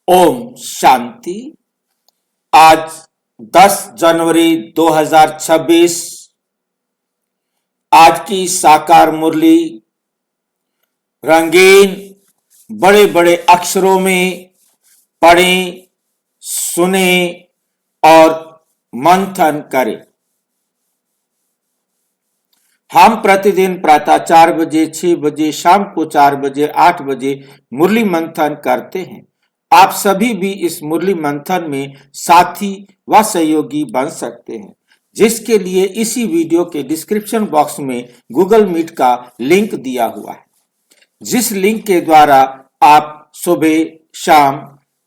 ओम शांति। आज 10 जनवरी 2026 आज की साकार मुरली रंगीन बड़े बड़े अक्षरों में पढ़ें, सुने और मंथन करें। हम प्रतिदिन प्रातः 4 बजे, 6 बजे, शाम को 4 बजे, 8 बजे मुरली मंथन करते हैं। आप सभी भी इस मुरली मंथन में साथी व सहयोगी बन सकते हैं, जिसके लिए इसी वीडियो के डिस्क्रिप्शन बॉक्स में गूगल मीट का लिंक दिया हुआ है, जिस लिंक के द्वारा आप सुबह शाम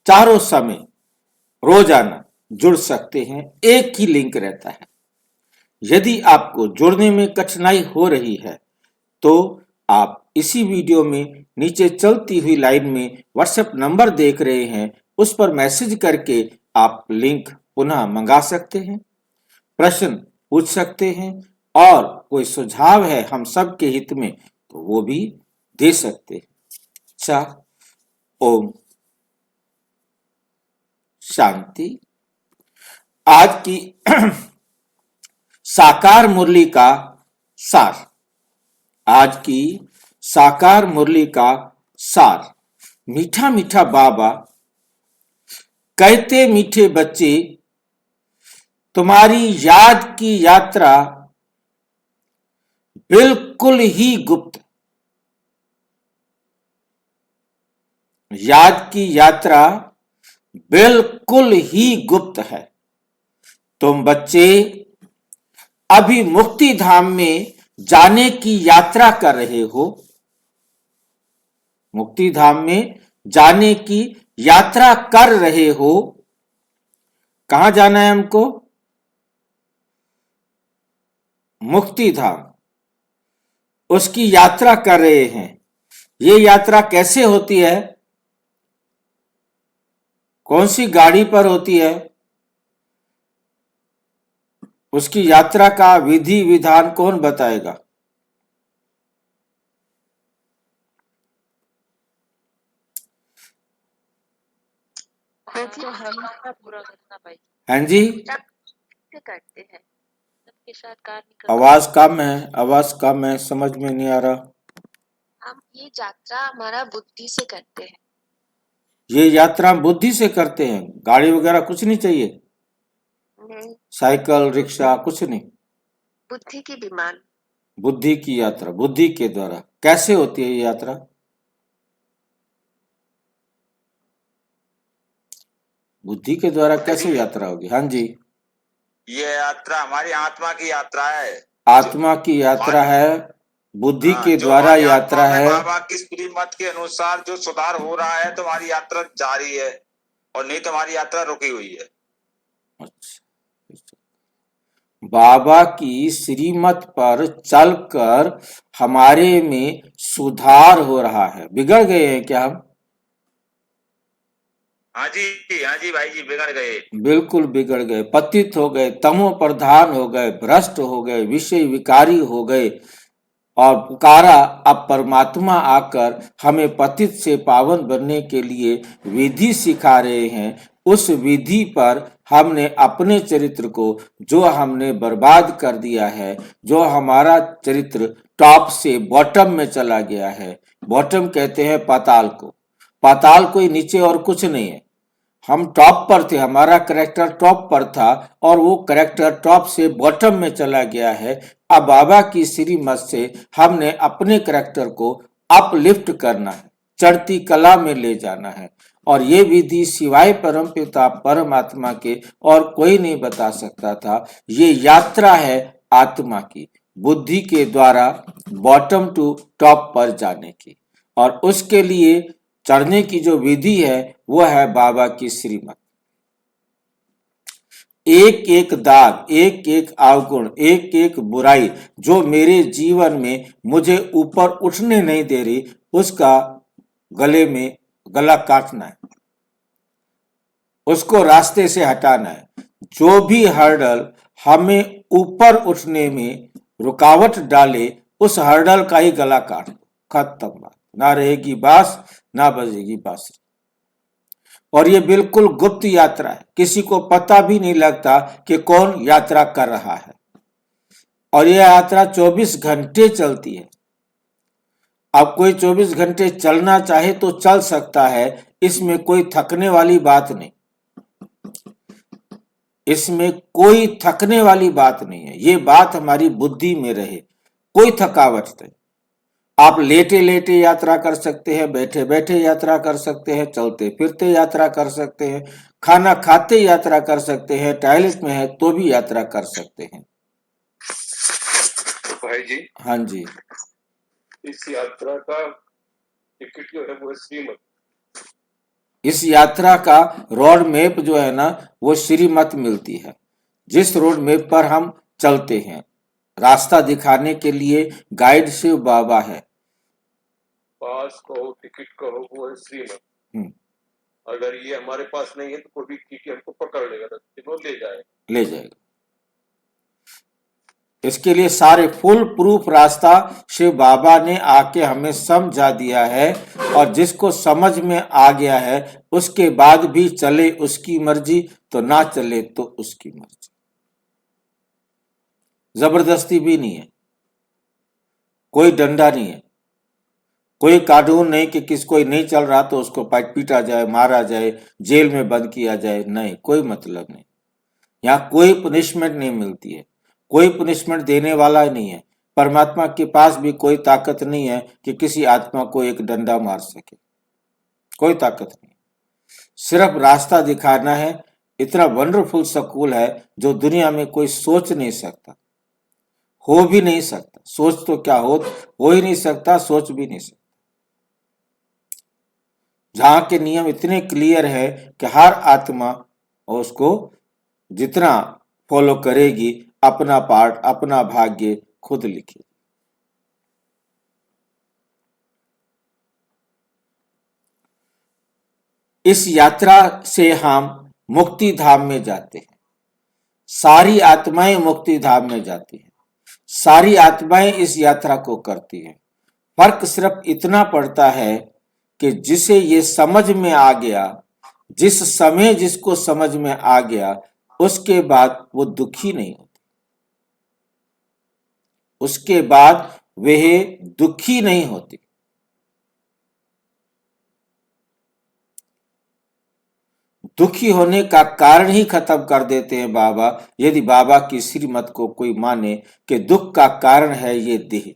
चारों समय रोजाना जुड़ सकते हैं। एक ही लिंक रहता है। यदि आपको जुड़ने में कठिनाई हो रही है तो आप इसी वीडियो में नीचे चलती हुई लाइन में व्हाट्सएप नंबर देख रहे हैं, उस पर मैसेज करके आप लिंक पुनः मंगा सकते हैं, प्रश्न पूछ सकते हैं और कोई सुझाव है हम सब के हित में तो वो भी दे सकते हैं। अच्छा, ओम शांति। आज की साकार मुरली का सार। आज की साकार मुरली का सार। मीठा मीठा बाबा कहते, मीठे बच्चे तुम्हारी याद की यात्रा बिल्कुल ही गुप्त। याद की यात्रा बिल्कुल ही गुप्त है। तुम बच्चे अभी मुक्ति धाम में जाने की यात्रा कर रहे हो। मुक्ति धाम में जाने की यात्रा कर रहे हो। कहां जाना है हमको? मुक्ति धाम। उसकी यात्रा कर रहे हैं। ये यात्रा कैसे होती है? कौन सी गाड़ी पर होती है? उसकी यात्रा का विधि विधान कौन बताएगा? पूरा करना भाई। हाँ जी, करते हैं सबके साथ कार्य करते आवाज कम है, समझ में नहीं आ रहा। हम ये यात्रा हमारा बुद्धि से करते हैं। ये यात्रा हम बुद्धि से करते हैं। गाड़ी वगैरह कुछ नहीं चाहिए, नहीं, साइकिल रिक्शा कुछ नहीं। बुद्धि की विमान। बुद्धि की यात्रा, बुद्धि के द्वारा। कैसे होती है ये यात्रा? बुद्धि के द्वारा कैसे यात्रा होगी? हाँ जी, ये यात्रा हमारी आत्मा की यात्रा है। आत्मा की यात्रा है, बुद्धि के जो द्वारा हमारी यात्रा आत्मा में है। बाबा की श्रीमत के अनुसार जो सुधार हो रहा है, तुम्हारी यात्रा जारी है, और नहीं तुम्हारी यात्रा रुकी हुई है। अच्छा, बाबा की श्रीमत पर चलकर हमारे में सुधार हो रहा है। बिगड़ गए हैं क्या हम? हाँ जी भाई जी, बिगड़ गए। बिल्कुल बिगड़ गए, पतित हो गए, तमो प्रधान हो गए, भ्रष्ट हो गए, विषय विकारी हो गए और पुकारा। अब परमात्मा आकर हमें पतित से पावन बनने के लिए विधि सिखा रहे हैं। उस विधि पर हमने अपने चरित्र को, जो हमने बर्बाद कर दिया है, जो हमारा चरित्र टॉप से बॉटम में चला गया है। बॉटम कहते हैं पाताल को। पाताल कोई नीचे और कुछ नहीं है। हम टॉप पर थे, हमारा करेक्टर टॉप पर था और वो करेक्टर टॉप से बॉटम में चला गया है। अब बाबा की श्रीमत से हमने अपने करेक्टर को अपलिफ्ट करना है, चढ़ती कला में ले जाना है। और ये विधि सिवाय परमपिता परमात्मा के और कोई नहीं बता सकता था। ये यात्रा है आत्मा की, बुद्धि के द्वारा बॉटम टू टॉप पर जाने की। और उसके लिए चढ़ने की जो विधि है वो है बाबा की श्रीमत। एक एक दाग, एक एक अवगुण, एक एक बुराई जो मेरे जीवन में मुझे ऊपर उठने नहीं दे रही, उसका गले में गला काटना है, उसको रास्ते से हटाना है। जो भी हर्डल हमें ऊपर उठने में रुकावट डाले, उस हर्डल का ही गला काट दो। खत्म बात। ना रहेगी बांस, ना बजेगी बांसुरी। और ये बिल्कुल गुप्त यात्रा है, किसी को पता भी नहीं लगता कि कौन यात्रा कर रहा है। और यह यात्रा 24 घंटे चलती है। अब कोई 24 घंटे चलना चाहे तो चल सकता है, इसमें कोई थकने वाली बात नहीं, इसमें कोई थकने वाली बात नहीं है। ये बात हमारी बुद्धि में रहे, कोई थकावट नहीं। आप लेटे लेटे यात्रा कर सकते हैं, बैठे बैठे यात्रा कर सकते हैं, चलते फिरते यात्रा कर सकते हैं, खाना खाते यात्रा कर सकते हैं, टॉयलेट में है तो भी यात्रा कर सकते हैं। भाई जी, हाँ जी, इस यात्रा का टिकट जो है वो श्रीमत, इस यात्रा का रोड मैप जो है ना वो श्रीमत मिलती है। जिस रोड मैप पर हम चलते हैं, रास्ता दिखाने के लिए गाइड शिव बाबा है। पास कहो टिकट कहो वो है श्रीमत। हम्म, अगर ये हमारे पास नहीं है तो कोई भी टीटी हमको पकड़ लेगा, रास्ते को ले जाएगा। ले जाएगा। इसके लिए सारे फुल प्रूफ रास्ता शिव बाबा ने आके हमें समझा दिया है, और जिसको समझ में आ गया है उसके बाद भी चले उसकी मर्जी, तो ना चले तो उसकी मर्जी। जबरदस्ती भी नहीं है, कोई डंडा नहीं है, कोई कानून नहीं कि कोई नहीं चल रहा तो उसको पीटा जाए, मारा जाए, जेल में बंद किया जाए। नहीं, कोई मतलब नहीं। यहाँ कोई पनिशमेंट नहीं मिलती है, कोई पनिशमेंट देने वाला नहीं है। परमात्मा के पास भी कोई ताकत नहीं है कि किसी आत्मा को एक डंडा मार सके, कोई ताकत नहीं। सिर्फ रास्ता दिखाना है। इतना वंडरफुल स्कूल है जो दुनिया में कोई सोच नहीं सकता, हो भी नहीं सकता। सोच तो क्या हो ही नहीं सकता, सोच भी नहीं सकता। जहां के नियम इतने क्लियर है कि हर आत्मा उसको जितना फॉलो करेगी, अपना पार्ट, अपना भाग्य खुद लिखे। इस यात्रा से हम मुक्ति धाम में जाते हैं। सारी आत्माएं मुक्ति धाम में जाती हैं, सारी आत्माएं इस यात्रा को करती हैं। फर्क सिर्फ इतना पड़ता है कि जिसे ये समझ में आ गया, जिस समय जिसको समझ में आ गया, उसके बाद वो दुखी नहीं होते, उसके बाद वह दुखी नहीं होती। दुखी होने का कारण ही खत्म कर देते हैं बाबा, यदि बाबा की श्रीमत को कोई माने कि दुख का कारण है ये देह।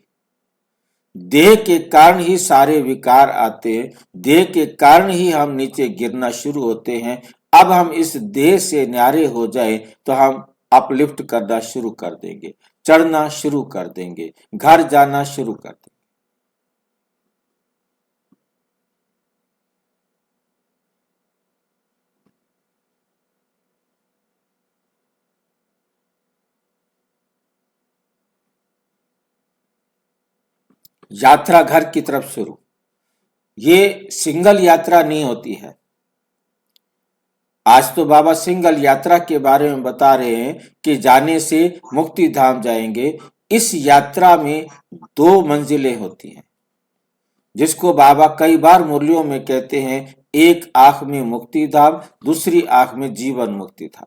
देह के कारण ही सारे विकार आते हैं, देह के कारण ही हम नीचे गिरना शुरू होते हैं। अब हम इस देह से न्यारे हो जाए तो हम अपलिफ्ट करना शुरू कर देंगे, चढ़ना शुरू कर देंगे, घर जाना शुरू कर देंगे। यात्रा घर की तरफ शुरू। ये सिंगल यात्रा नहीं होती है। आज तो बाबा सिंगल यात्रा के बारे में बता रहे हैं कि जाने से मुक्ति धाम जाएंगे। इस यात्रा में 2 मंजिलें होती हैं, जिसको बाबा कई बार मुरलियों में कहते हैं, एक आंख में मुक्ति धाम, दूसरी आंख में जीवन मुक्ति धाम।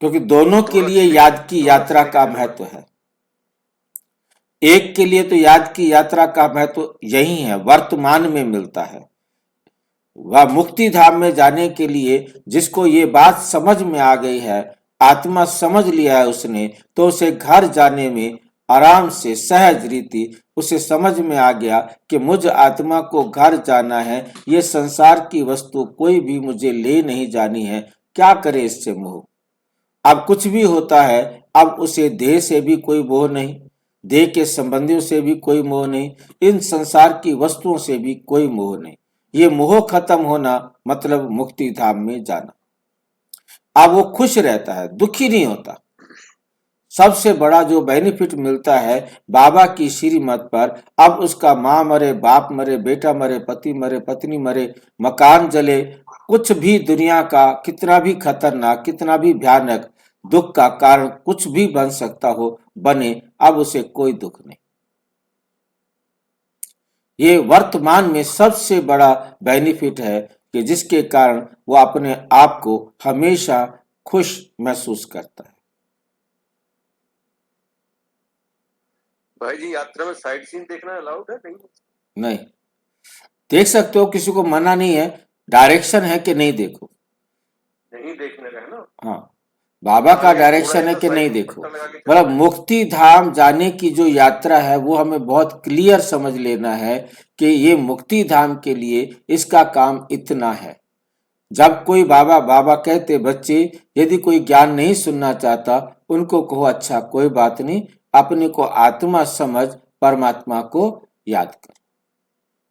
क्योंकि दोनों के लिए याद की यात्रा का महत्व है। एक के लिए तो याद की यात्रा का महत्व यही है, वर्तमान में मिलता है। वह मुक्ति धाम में जाने के लिए जिसको ये बात समझ में आ गई है, आत्मा समझ लिया है उसने, तो उसे घर जाने में आराम से सहज रीति उसे समझ में आ गया कि मुझ आत्मा को घर जाना है, ये संसार की वस्तु कोई भी मुझे ले नहीं जानी है, क्या करे इससे मोह। अब कुछ भी होता है, अब उसे देह से भी कोई मोह नहीं, देह के संबंधियों से भी कोई मोह नहीं, इन संसार की वस्तुओं से भी कोई मोह नहीं। ये मोह खत्म होना मतलब मुक्ति धाम में जाना। अब वो खुश रहता है, दुखी नहीं होता। सबसे बड़ा जो बेनिफिट मिलता है बाबा की श्रीमत पर, अब उसका माँ मरे, बाप मरे, बेटा मरे, पति मरे, पत्नी मरे, मकान जले, कुछ भी दुनिया का कितना भी खतरनाक, कितना भी भयानक दुख का कारण कुछ भी बन सकता हो, बने, अब उसे कोई दुख नहीं। ये वर्तमान में सबसे बड़ा बेनिफिट है कि जिसके कारण वो अपने आप को हमेशा खुश महसूस करता है। भाई जी, यात्रा में साइट सीन देखना अलाउड है नहीं? नहीं, देख सकते हो, किसी को मना नहीं है, डायरेक्शन है कि नहीं देखो। नहीं देखने का है ना। हाँ, बाबा का डायरेक्शन है कि नहीं देखो। मतलब मुक्ति धाम जाने की जो यात्रा है वो हमें बहुत क्लियर समझ लेना है कि ये मुक्ति धाम के लिए इसका काम इतना है। जब कोई बाबा बाबा कहते बच्चे यदि कोई ज्ञान नहीं सुनना चाहता उनको कहो अच्छा कोई बात नहीं, अपने को आत्मा समझ परमात्मा को याद कर,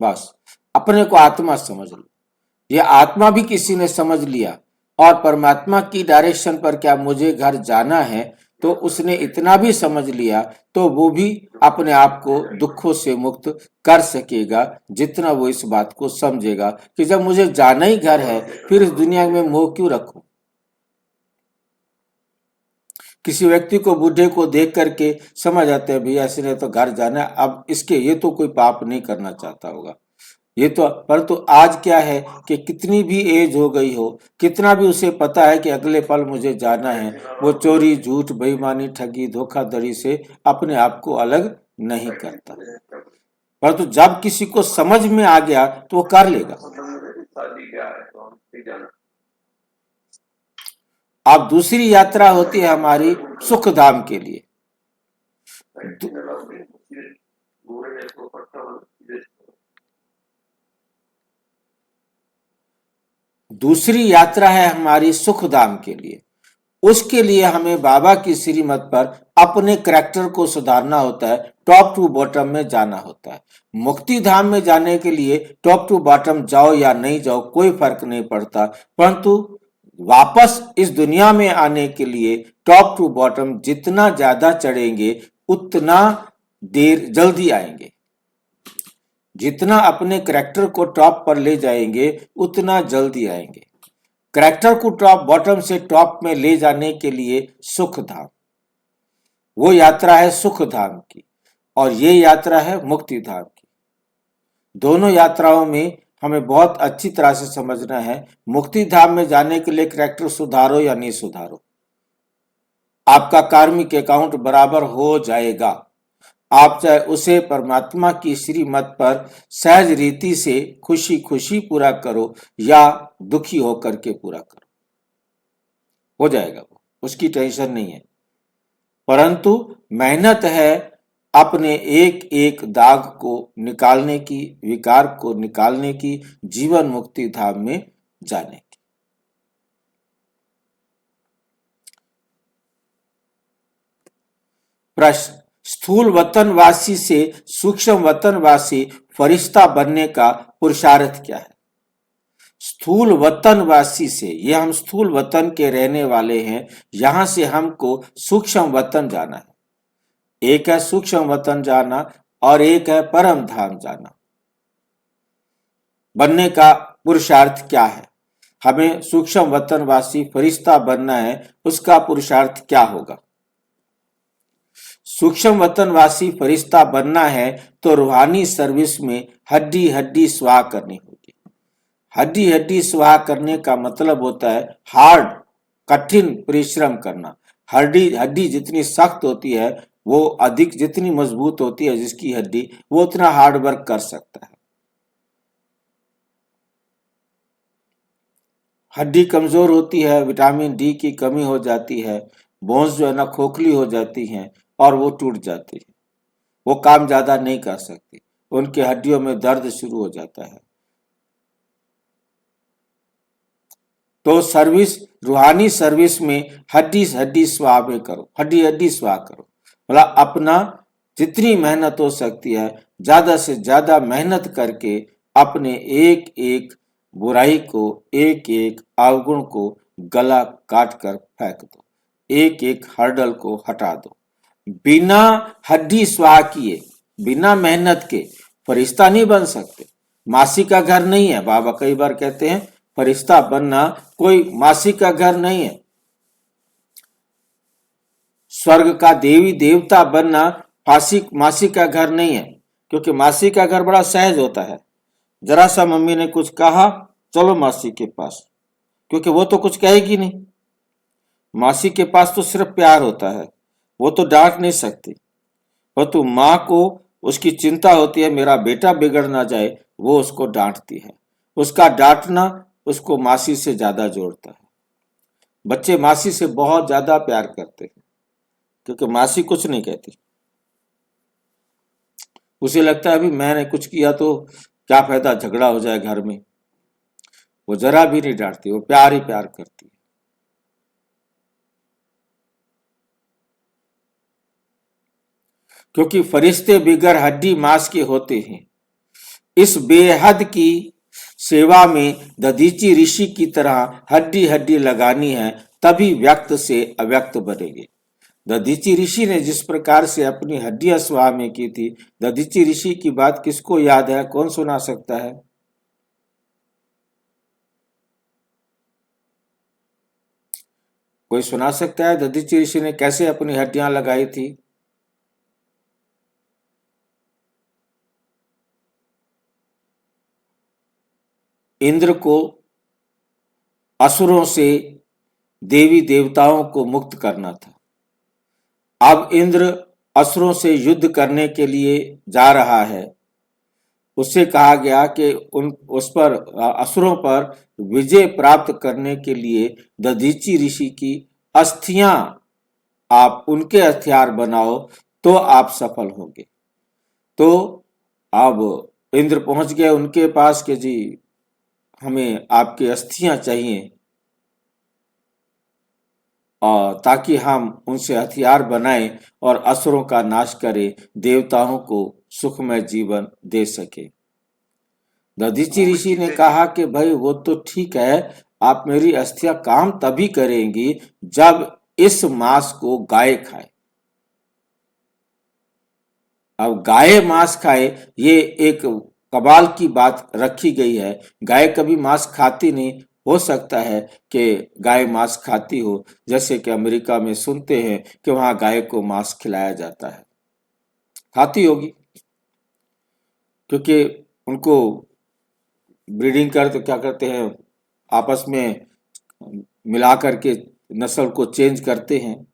बस अपने को आत्मा समझ लो। ये आत्मा भी किसी ने समझ लिया और परमात्मा की डायरेक्शन पर क्या मुझे घर जाना है तो उसने इतना भी समझ लिया तो वो भी अपने आप को दुखों से मुक्त कर सकेगा जितना वो इस बात को समझेगा कि जब मुझे जाना ही घर है फिर इस दुनिया में मोह क्यों रखूं। किसी व्यक्ति को बूढ़े को देख करके समझ आते हैं भैया इसने तो घर जाना है, अब इसके ये तो कोई पाप नहीं करना चाहता होगा ये तो। परंतु आज क्या है कि कितनी भी एज हो गई हो, कितना भी उसे पता है कि अगले पल मुझे जाना है, वो चोरी झूठ बेईमानी ठगी धोखाधड़ी से अपने आप को अलग नहीं करता। परंतु जब किसी को समझ में आ गया तो वो कर लेगा। अब दूसरी यात्रा होती है हमारी सुख धाम के लिए। दूसरी यात्रा है हमारी सुख धाम के लिए। उसके लिए हमें बाबा की श्रीमत पर अपने करैक्टर को सुधारना होता है, टॉप टू बॉटम में जाना होता है। मुक्ति धाम में जाने के लिए टॉप टू बॉटम जाओ या नहीं जाओ कोई फर्क नहीं पड़ता, परंतु वापस इस दुनिया में आने के लिए टॉप टू बॉटम जितना ज्यादा चढ़ेंगे उतना देर जल्दी आएंगे। जितना अपने करैक्टर को टॉप पर ले जाएंगे उतना जल्दी आएंगे। करैक्टर को टॉप बॉटम से टॉप में ले जाने के लिए सुख धाम, वो यात्रा है सुख धाम की और ये यात्रा है मुक्ति धाम की। दोनों यात्राओं में हमें बहुत अच्छी तरह से समझना है। मुक्ति धाम में जाने के लिए करैक्टर सुधारो या नहीं सुधारो, आपका कार्मिक अकाउंट बराबर हो जाएगा। आप चाहे उसे परमात्मा की श्रीमत पर सहज रीति से खुशी खुशी पूरा करो या दुखी होकर के पूरा करो, हो जाएगा, वो उसकी टेंशन नहीं है। परंतु मेहनत है अपने एक एक दाग को निकालने की, विकार को निकालने की, जीवन मुक्ति धाम में जाने की। प्रश्न, स्थूल वतनवासी से सूक्ष्म वतनवासी फरिश्ता बनने का पुरुषार्थ क्या है? स्थूल वतनवासी से, ये हम स्थूल वतन के रहने वाले हैं, यहां से हमको सूक्ष्म वतन जाना है। एक है सूक्ष्म वतन जाना और एक है परम धाम जाना। बनने का पुरुषार्थ क्या है? हमें सूक्ष्म वतनवासी फरिश्ता बनना है, उसका पुरुषार्थ क्या होगा? सूक्ष्म वतनवासी फरिश्ता बनना है तो रूहानी सर्विस में हड्डी हड्डी स्वाह करनी होगी। हड्डी हड्डी स्वाह करने का मतलब होता है हार्ड, कठिन परिश्रम करना। हड्डी जितनी सख्त होती है वो अधिक, जितनी मजबूत होती है जिसकी हड्डी, वो उतना हार्ड वर्क कर सकता है। हड्डी कमजोर होती है, विटामिन डी की कमी हो जाती है, बोन्स जो है ना खोखली हो जाती हैं और वो टूट जाती है, वो काम ज्यादा नहीं कर सकती, उनके हड्डियों में दर्द शुरू हो जाता है। तो सर्विस, रूहानी सर्विस में हड्डी हड्डी स्वाह में करो, हड्डी हड्डी स्वाह करो। मतलब अपना जितनी मेहनत हो सकती है ज्यादा से ज्यादा मेहनत करके अपने एक एक बुराई को, एक एक अवगुण को गला काट कर फेंक दो, एक एक हर्डल को हटा दो। बिना हड्डी स्वाह किए, बिना मेहनत के फरिश्ता नहीं बन सकते। मासी का घर नहीं है, बाबा कई बार कहते हैं फरिश्ता बनना कोई मासी का घर नहीं है। स्वर्ग का देवी देवता बनना मासी का घर नहीं है। क्योंकि मासी का घर बड़ा सहज होता है। जरा सा मम्मी ने कुछ कहा, चलो मासी के पास, क्योंकि वो तो कुछ कहेगी नहीं। मासी के पास तो सिर्फ प्यार होता है, वो तो डांट नहीं सकती। परंतु माँ को उसकी चिंता होती है मेरा बेटा बिगड़ ना जाए, वो उसको डांटती है। उसका डांटना उसको मासी से ज्यादा जोड़ता है। बच्चे मासी से बहुत ज्यादा प्यार करते हैं, क्योंकि मासी कुछ नहीं कहती। उसे लगता है अभी मैंने कुछ किया तो क्या फायदा, झगड़ा हो जाए घर में। वो जरा भी नहीं डांटती, वो प्यार ही प्यार करती है। क्योंकि फरिश्ते बिगर हड्डी मांस के होते हैं। इस बेहद की सेवा में दधीची ऋषि की तरह हड्डी हड्डी लगानी है, तभी व्यक्त से अव्यक्त बनेंगे। दधीची ऋषि ने जिस प्रकार से अपनी हड्डियां स्वाहा में की थी, दधीची ऋषि की बात किसको याद है? कौन सुना सकता है? कोई सुना सकता है दधीची ऋषि ने कैसे अपनी हड्डियां लगाई थी? इंद्र को असुरों से देवी देवताओं को मुक्त करना था। अब इंद्र असुरों से युद्ध करने के लिए जा रहा है। उससे कहा गया कि उस पर असुरों पर विजय प्राप्त करने के लिए दधीची ऋषि की अस्थियां आप उनके हथियार बनाओ तो आप सफल होंगे। तो अब इंद्र पहुंच गए उनके पास कि जी हमें आपकी अस्थियां चाहिए, और ताकि हम उनसे हथियार बनाएं और असुरों का नाश करें, देवताओं को सुखमय जीवन दे सके। दधीची ऋषि ने कहा कि भाई वो तो ठीक है, आप मेरी अस्थियां काम तभी करेंगी जब इस मांस को गाय खाए। अब गाय मांस खाए, ये एक कमाल की बात रखी गई है। गाय कभी मांस खाती नहीं, हो सकता है कि गाय मांस खाती हो, जैसे कि अमेरिका में सुनते हैं कि वहां गाय को मांस खिलाया जाता है, खाती होगी, क्योंकि उनको ब्रीडिंग कर तो क्या करते हैं, आपस में मिला करके नस्ल को चेंज करते हैं,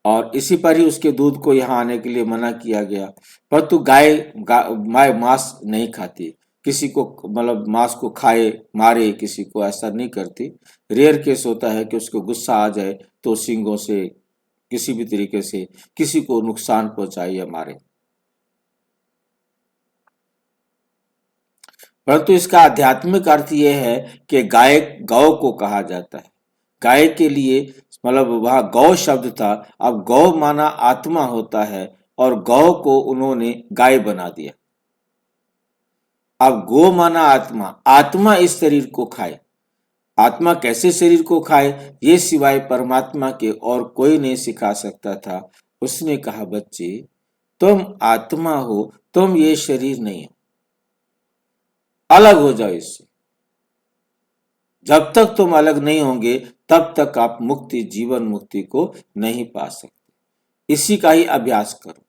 और इसी पर ही उसके दूध को यहाँ आने के लिए मना किया गया। परंतु गाय मांस नहीं खाती, किसी को मतलब मांस को खाए मारे किसी को ऐसा नहीं करती। रेयर केस होता है कि उसको गुस्सा आ जाए तो सींगों से किसी भी तरीके से किसी को नुकसान पहुंचाए या मारे। परंतु इसका आध्यात्मिक अर्थ यह है कि गाय गौ को कहा जाता है। गाय के लिए मतलब वह गौ शब्द था, अब गौ माना आत्मा होता है और गौ को उन्होंने गाय बना दिया। अब गो माना आत्मा, आत्मा इस शरीर को खाए। आत्मा कैसे शरीर को खाए, ये सिवाय परमात्मा के और कोई नहीं सिखा सकता था। उसने कहा बच्चे तुम आत्मा हो, तुम ये शरीर नहीं हो, अलग हो जाओ इससे। जब तक तुम अलग नहीं होंगे तब तक आप मुक्ति, जीवन मुक्ति को नहीं पा सकते। इसी का ही अभ्यास करो।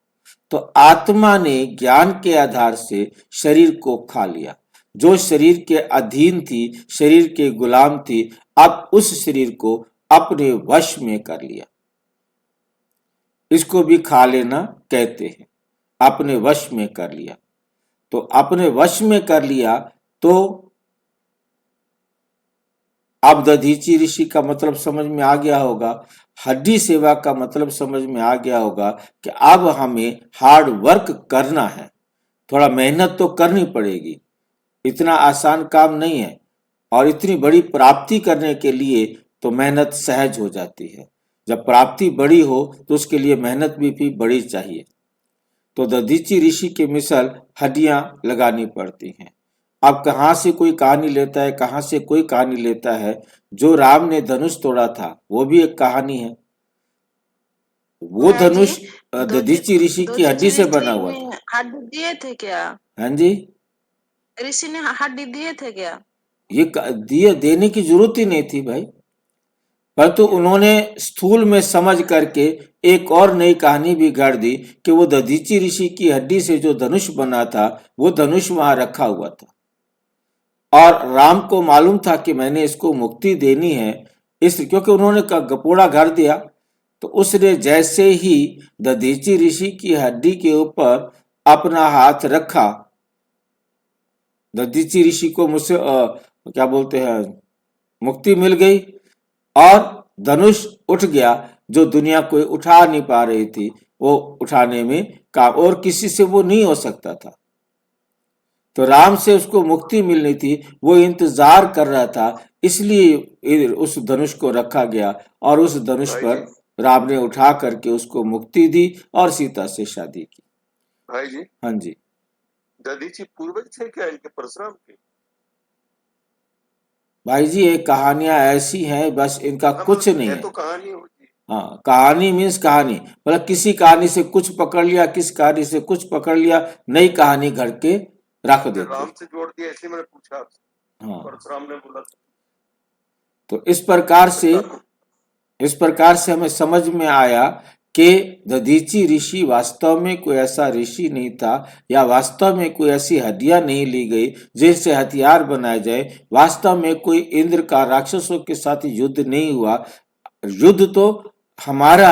तो आत्मा ने ज्ञान के आधार से शरीर को खा लिया। जो शरीर के अधीन थी, शरीर के गुलाम थी, अब उस शरीर को अपने वश में कर लिया। इसको भी खा लेना कहते हैं, अपने वश में कर लिया। तो अपने वश में कर लिया तो अब दधीची ऋषि का मतलब समझ में आ गया होगा, हड्डी सेवा का मतलब समझ में आ गया होगा कि अब हमें हार्ड वर्क करना है, थोड़ा मेहनत तो करनी पड़ेगी, इतना आसान काम नहीं है। और इतनी बड़ी प्राप्ति करने के लिए तो मेहनत सहज हो जाती है। जब प्राप्ति बड़ी हो तो उसके लिए मेहनत भी बड़ी चाहिए। तो दधीची ऋषि के मिसल हड्डियां लगानी पड़ती हैं। अब कहां से कोई कहानी लेता है, कहां से कोई कहानी लेता है। जो राम ने धनुष तोड़ा था वो भी एक कहानी है। वो हाँ जी, धनुष दधीची ऋषि की हड्डी से बना हुआ था। हड्डी दिए थे क्या? हाँ जी, ऋषि ने हड्डी दिए थे क्या? ये दिए देने की जरूरत ही नहीं थी भाई। परंतु उन्होंने स्थूल में समझ करके एक और नई कहानी भी गढ़ दी कि वो दधीची ऋषि की हड्डी से जो धनुष बना था वो धनुष वहां रखा हुआ था और राम को मालूम था कि मैंने इसको मुक्ति देनी है, इस क्योंकि उन्होंने गपोड़ा घर दिया। तो उसने जैसे ही दधीची ऋषि की हड्डी के ऊपर अपना हाथ रखा, दधीची ऋषि को मुझसे क्या बोलते हैं मुक्ति मिल गई और धनुष उठ गया जो दुनिया कोई उठा नहीं पा रही थी, वो उठाने में काम और किसी से वो नहीं हो सकता था। तो राम से उसको मुक्ति मिलनी थी, वो इंतजार कर रहा था, इसलिए उस धनुष को रखा गया और उस धनुष पर राम ने उठा करके उसको मुक्ति दी और सीता से शादी की। भाई जी, हाँ जी, दधीची पूर्वज थे क्या इनके परशुराम के? भाई जी ये कहानियां ऐसी हैं, बस इनका कुछ नहीं है। तो कहानी होती। हाँ, कहानी मीन्स कहानी, मतलब किसी कहानी से कुछ पकड़ लिया, किस कहानी से कुछ पकड़ लिया, नई कहानी घर के रख देते। राम से जोड़ दिया इसलिए मैंने पूछा आपसे। हाँ, परशुराम ने बोला तो इस प्रकार से हमें समझ में आया कि दधीची ऋषि वास्तव में कोई ऐसा ऋषि नहीं था या वास्तव में कोई ऐसी हड्डियां नहीं ली गई जिनसे हथियार बनाए जाए। वास्तव में कोई इंद्र का राक्षसों के साथ युद्ध नहीं हुआ। युद्ध तो हमारा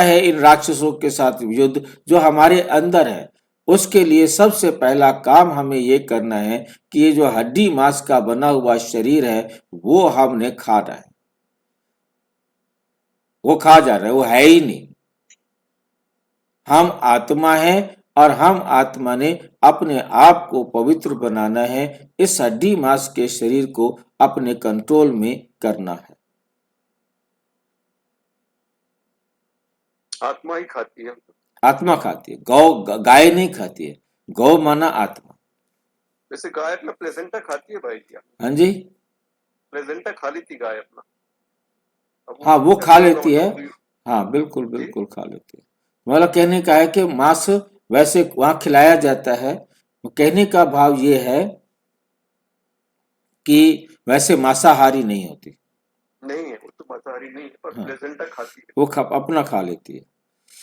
है इन राक्षसों के साथ युद्ध जो हमारे अंदर है। उसके लिए सबसे पहला काम हमें ये करना है कि ये जो हड्डी मांस का बना हुआ शरीर है वो हमने खाना है। वो खा जा रहा है, वो है ही नहीं। हम आत्मा है और हम आत्मा ने अपने आप को पवित्र बनाना है, इस हड्डी मांस के शरीर को अपने कंट्रोल में करना है। आत्मा ही खाती है। आत्मा खाती है, गाय नहीं खाती है। गौ माना आत्मा। जैसे गाय अपना प्लेसेंटा खाती है भाई क्या? हाँ जी, प्लेसेंटा खा ली थी गाय अपना। हाँ वो खा लेती है। हाँ बिल्कुल बिल्कुल खा लेती है। मतलब कहने का है कि मांस वैसे वहां खिलाया जाता है। कहने का भाव ये है कि वैसे मांसाहारी नहीं होती। नहीं है, वो तो मांसाहारी नहीं है, पर प्लेसेंटा खाती है। वो अपना खा लेती है,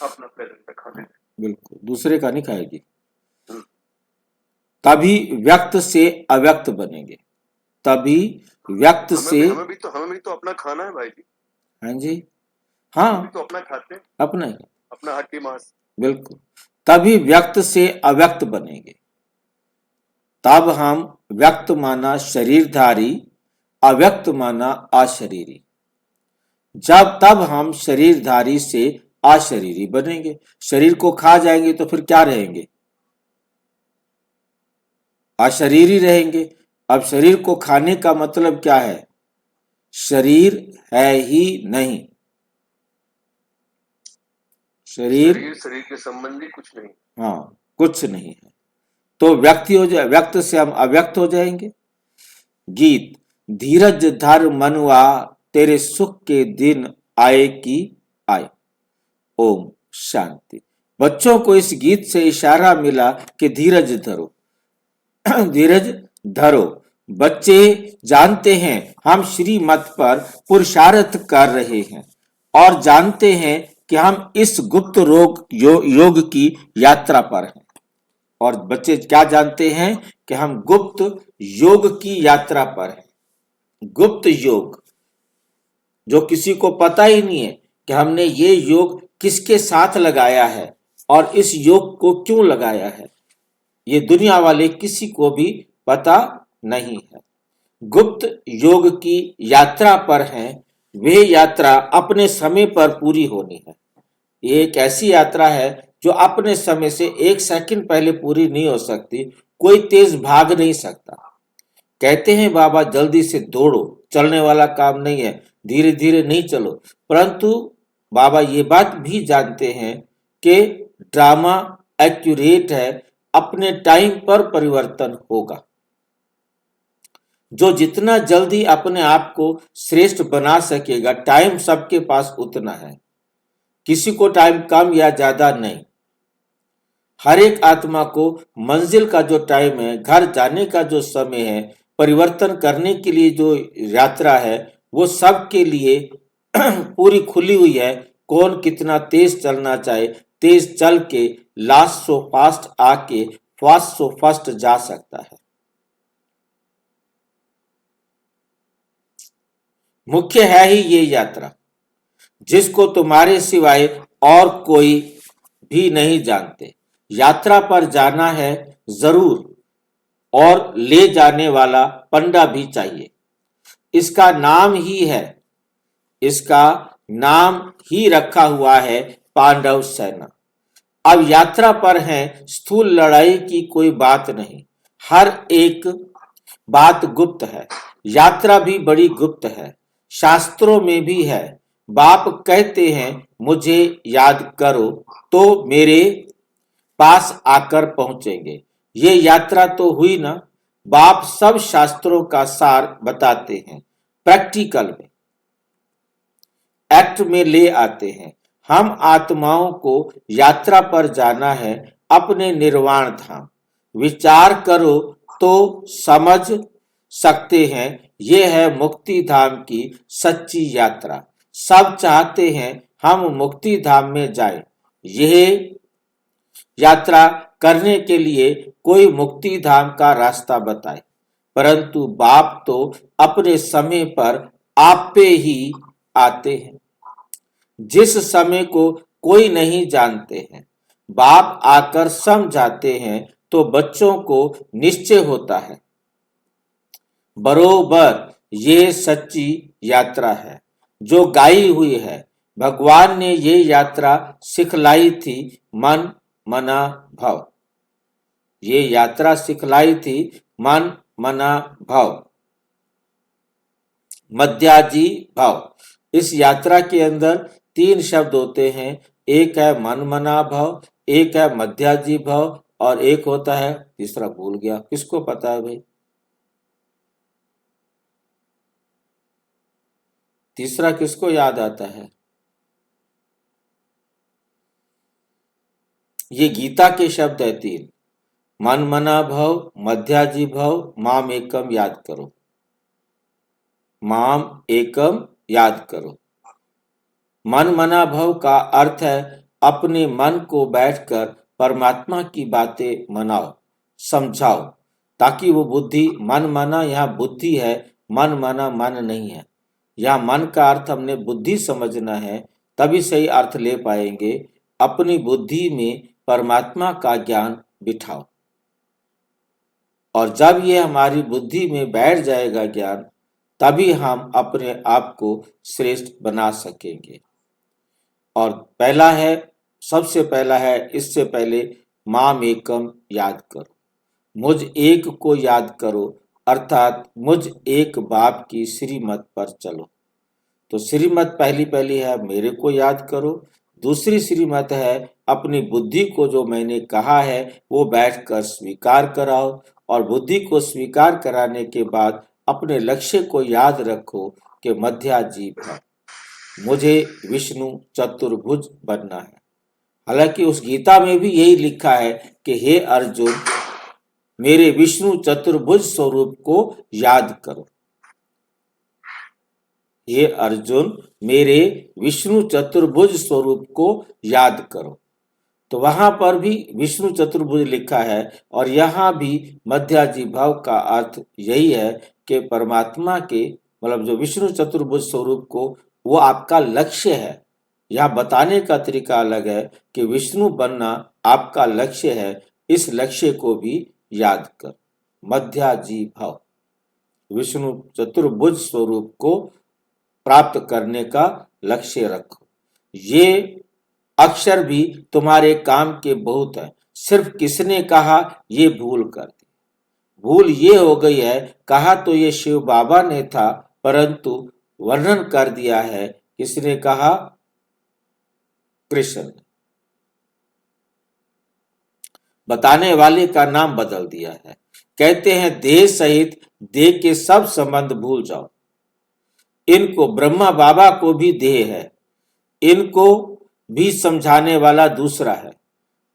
अपना प्लेसेंटा खा लेती है। बिल्कुल, दूसरे का नहीं खाएगी। तभी व्यक्त से अव्यक्त बनेंगे। तभी व्यक्त से हमें भी तो अपना खाना है भाई जी। हाँ जी, हाँ तो अपना खाते हैं, अपना हड्डी मांस। बिल्कुल, तभी व्यक्त से अव्यक्त बनेंगे। तब हम व्यक्त माना शरीरधारी, अव्यक्त माना अशरीरी। तब हम शरीरधारी से अशरीरी बनेंगे। शरीर को खा जाएंगे तो फिर क्या रहेंगे? अशरीरी रहेंगे। अब शरीर को खाने का मतलब क्या है? शरीर है ही नहीं। शरीर के संबंधी कुछ नहीं। हाँ, कुछ नहीं है। तो व्यक्त से हम अव्यक्त हो जाएंगे। गीत, धीरज धर मनुआ तेरे सुख के दिन आए कि आए। ओम शांति। बच्चों को इस गीत से इशारा मिला कि धीरज धरो, धीरज धरो। बच्चे जानते हैं हम श्रीमत पर पुरुषार्थ कर रहे हैं और जानते हैं कि हम इस गुप्त योग की यात्रा पर हैं। और बच्चे क्या जानते हैं कि हम गुप्त योग की यात्रा पर हैं। गुप्त योग जो किसी को पता ही नहीं है कि हमने ये योग किसके साथ लगाया है और इस योग को क्यों लगाया है, ये दुनिया वाले किसी को भी पता नहीं है। गुप्त योग की यात्रा पर हैं। वे यात्रा अपने समय पर पूरी होनी है। ये एक ऐसी यात्रा है जो अपने समय से 1 सेकंड पहले पूरी नहीं हो सकती। कोई तेज भाग नहीं सकता। कहते हैं बाबा जल्दी से दौड़ो, चलने वाला काम नहीं है, धीरे धीरे नहीं चलो। परंतु बाबा ये बात भी जानते हैं कि ड्रामा एक्यूरेट है, अपने टाइम पर परिवर्तन होगा। जो जितना जल्दी अपने आप को श्रेष्ठ बना सकेगा, टाइम सबके पास उतना है, किसी को टाइम कम या ज्यादा नहीं। हर एक आत्मा को मंजिल का जो टाइम है, घर जाने का जो समय है, परिवर्तन करने के लिए जो यात्रा है वो सबके लिए पूरी खुली हुई है। कौन कितना तेज चलना चाहे तेज चल के लास्ट सो फास्ट आके फास्ट सो फास्ट जा सकता है। मुख्य है ही ये यात्रा जिसको तुम्हारे सिवाय और कोई भी नहीं जानते। यात्रा पर जाना है जरूर और ले जाने वाला पंडा भी चाहिए। इसका नाम ही रखा हुआ है पांडव सेना। अब यात्रा पर हैं, स्थूल लड़ाई की कोई बात नहीं, हर एक बात गुप्त है। यात्रा भी बड़ी गुप्त है, शास्त्रों में भी है। बाप कहते हैं मुझे याद करो तो मेरे पास आकर पहुंचेंगे। ये यात्रा तो हुई ना। बाप सब शास्त्रों का सार बताते हैं, प्रैक्टिकल में एक्ट में ले आते हैं। हम आत्माओं को यात्रा पर जाना है अपने निर्वाण धाम। विचार करो तो समझ सकते हैं ये है मुक्ति धाम की सच्ची यात्रा। सब चाहते हैं हम मुक्ति धाम में जाएं। यह यात्रा करने के लिए कोई मुक्ति धाम का रास्ता बताए, परंतु बाप तो अपने समय पर आप पे ही आते हैं, जिस समय को कोई नहीं जानते हैं। बाप आकर समझाते हैं तो बच्चों को निश्चय होता है। बरोबर ये सच्ची यात्रा है जो गाई हुई है। भगवान ने ये यात्रा सिखलाई थी मन मना भव। ये यात्रा सिखलाई थी मन मना भव, मध्याजी भव। इस यात्रा के अंदर 3 शब्द होते हैं, एक है मन मना भव, एक है मध्याजी भव और एक होता है तीसरा भूल गया। किसको पता है भाई? तीसरा किसको याद आता है? ये गीता के शब्द है 3, मन मना भव, मध्याजी भव, माम एकम याद करो। माम एकम याद करो। मन मना भव का अर्थ है अपने मन को बैठकर परमात्मा की बातें मनाओ, समझाओ, ताकि वो बुद्धि मन मना, यहाँ बुद्धि है, मन मना मन नहीं है। यहाँ मन का अर्थ हमने बुद्धि समझना है, तभी सही अर्थ ले पाएंगे। अपनी बुद्धि में परमात्मा का ज्ञान बिठाओ और जब ये हमारी बुद्धि में बैठ जाएगा ज्ञान, तभी हम अपने आप को श्रेष्ठ बना सकेंगे। और पहला है, सबसे पहला है, इससे पहले माम एकम याद करो, मुझ एक को याद करो, अर्थात मुझ एक बाप की श्रीमत पर चलो। तो श्रीमत पहली है मेरे को याद करो। दूसरी श्रीमत है अपनी बुद्धि को जो मैंने कहा है वो बैठकर स्वीकार कराओ, और बुद्धि को स्वीकार कराने के बाद अपने लक्ष्य को याद रखो कि मध्याजीव है, मुझे विष्णु चतुर्भुज बनना है। हालांकि उस गीता में भी यही लिखा है कि हे अर्जुन, मेरे विष्णु चतुर्भुज स्वरूप को याद करो। हे अर्जुन, मेरे विष्णु चतुर्भुज स्वरूप को याद करो। तो वहां पर भी विष्णु चतुर्भुज लिखा है और यहाँ भी मध्याजी भाव का अर्थ यही है कि परमात्मा के मतलब जो विष्णु चतुर्भुज स्वरूप को, वो आपका लक्ष्य है। यहाँ बताने का तरीका अलग है कि विष्णु बनना आपका लक्ष्य है, इस लक्ष्य को भी याद कर। मध्याजी भाव, विष्णु चतुर्भुज स्वरूप को प्राप्त करने का लक्ष्य रखो। ये अक्षर भी तुम्हारे काम के बहुत है, सिर्फ किसने कहा ये भूल कर दी। भूल ये हो गई है, कहा तो ये शिव बाबा ने था, परंतु वर्णन कर दिया है किसने कहा? कृष्ण ने। बताने वाले का नाम बदल दिया है। कहते हैं देह सहित देह के सब संबंध भूल जाओ। इनको ब्रह्मा बाबा को भी देह है, इनको भी समझाने वाला दूसरा है,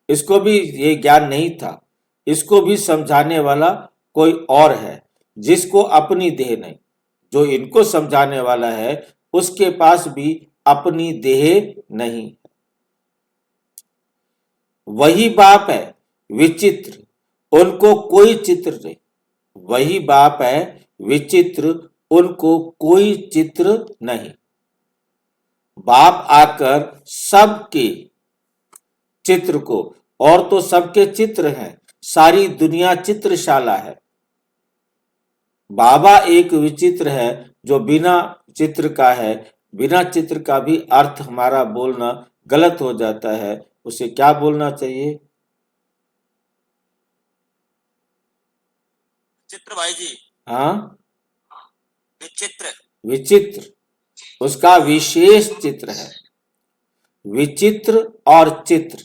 इसको भी ये ज्ञान नहीं था, इसको भी समझाने वाला कोई और है। जिसको अपनी देह नहीं। जो इनको समझाने वाला है उसके पास भी अपनी देह नहीं। वही बाप है विचित्र, उनको कोई चित्र नहीं। वही बाप है विचित्र, उनको कोई चित्र नहीं। बाप आकर सबके चित्र को, और तो सबके चित्र हैं, सारी दुनिया चित्रशाला है। बाबा एक विचित्र है जो बिना चित्र का है। बिना चित्र का भी अर्थ हमारा बोलना गलत हो जाता है। उसे क्या बोलना चाहिए? चित्र भाई जी। हाँ, विचित्र। विचित्र उसका विशेष चित्र है। विचित्र और चित्र,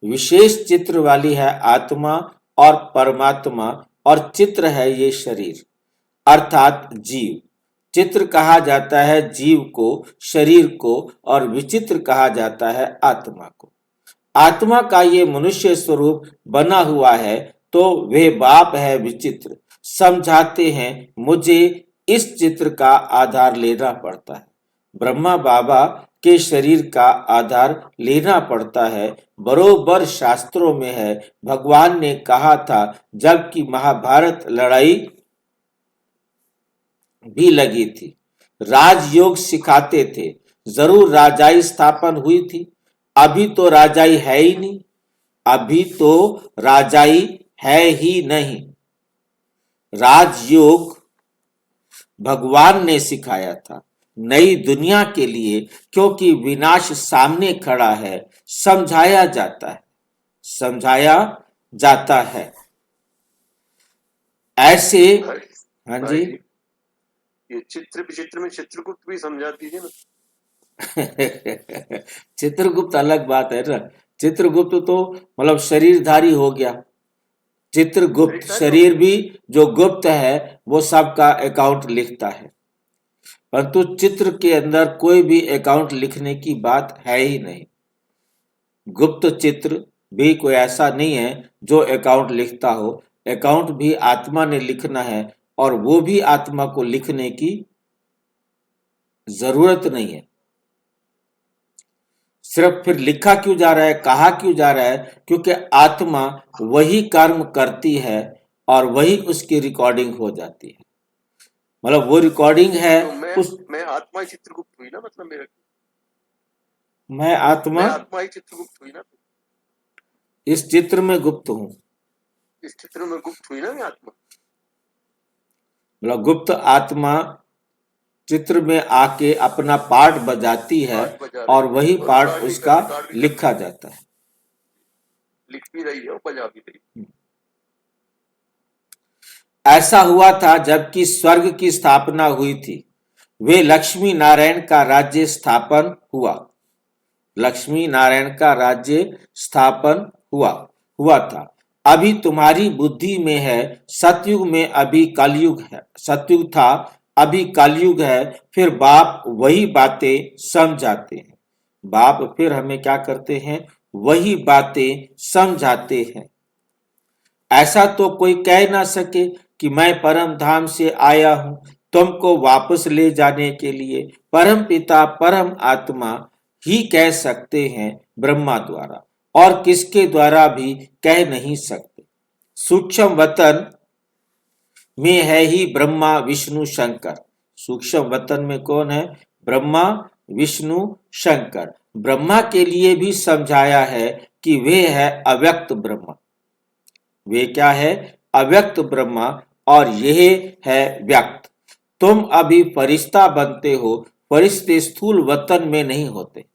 विशेष चित्र वाली है आत्मा और परमात्मा, और चित्र है ये शरीर अर्थात जीव। चित्र कहा जाता है जीव को, शरीर को, और विचित्र कहा जाता है आत्मा को। आत्मा का ये मनुष्य स्वरूप बना हुआ है तो वे बाप है विचित्र। समझाते हैं मुझे इस चित्र का आधार लेना पड़ता है। ब्रह्मा बाबा के शरीर का आधार लेना पड़ता है। बरोबर शास्त्रों में है। भगवान ने कहा था जबकि महाभारत लड़ाई भी लगी थी, राजयोग सिखाते थे, जरूर राजाई स्थापन हुई थी। अभी तो राजाई है ही नहीं। अभी तो राजाई है ही नहीं। राजयोग भगवान ने सिखाया था नई दुनिया के लिए, क्योंकि विनाश सामने खड़ा है। समझाया जाता है, समझाया जाता है। ऐसे हाँ भाई जी। जी, ये चित्र विचित्र में चित्रगुप्त भी समझा दीजिए ना। चित्रगुप्त अलग बात है ना। चित्रगुप्त तो मतलब शरीरधारी हो गया। चित्रगुप्त शरीर भी जो गुप्त है वो सबका अकाउंट लिखता है, परंतु चित्र के अंदर कोई भी अकाउंट लिखने की बात है ही नहीं। गुप्त चित्र भी कोई ऐसा नहीं है जो अकाउंट लिखता हो। अकाउंट भी आत्मा ने लिखना है, और वो भी आत्मा को लिखने की जरूरत नहीं है। सिर्फ फिर लिखा क्यों जा रहा है, कहा क्यों जा रहा है? क्योंकि आत्मा वही कर्म करती है और वही उसकी रिकॉर्डिंग हो जाती है। मतलब वो रिकॉर्डिंग है तो मैं आत्मा ही चित्रगुप्त हुई ना, मतलब मेरा मैं आत्मा मैं आत्मा ही चित्रगुप्त हुई ना। इस चित्र में गुप्त हूँ। इस चित्र में गुप्त हुई ना मैं आत्मा। मतलब गुप्त आत्मा चित्र में आके अपना पार्ट बजाती है, पार्ट बजा रही और है, वही और पार्ट रिकॉर्ड भी उसका रिकॉर्ड भी लिखा जाता है। लिख भी रही है और बजा भी रही है। ऐसा हुआ था जबकि स्वर्ग की स्थापना हुई थी। वे लक्ष्मी नारायण का राज्य स्थापन हुआ। लक्ष्मी नारायण का राज्य स्थापन हुआ था। अभी तुम्हारी बुद्धि में है, सतयुग में अभी कलयुग है। सतयुग था, अभी कलयुग है। फिर बाप वही बातें समझाते हैं। बाप फिर हमें क्या करते हैं? वही बातें समझाते हैं। ऐसा तो कोई कह ना सके कि मैं परम धाम से आया हूं तुमको वापस ले जाने के लिए। परम पिता परम आत्मा ही कह सकते हैं ब्रह्मा द्वारा, और किसके द्वारा भी कह नहीं सकते। सूक्ष्म वतन में है ही ब्रह्मा विष्णु शंकर। सूक्ष्म वतन में कौन है? ब्रह्मा विष्णु शंकर। ब्रह्मा के लिए भी समझाया है कि वे है अव्यक्त ब्रह्मा। वे क्या है? अव्यक्त ब्रह्मा, और यह है व्यक्त। तुम अभी फरिश्ता बनते हो। फरिश्ते स्थूल वतन में नहीं होते।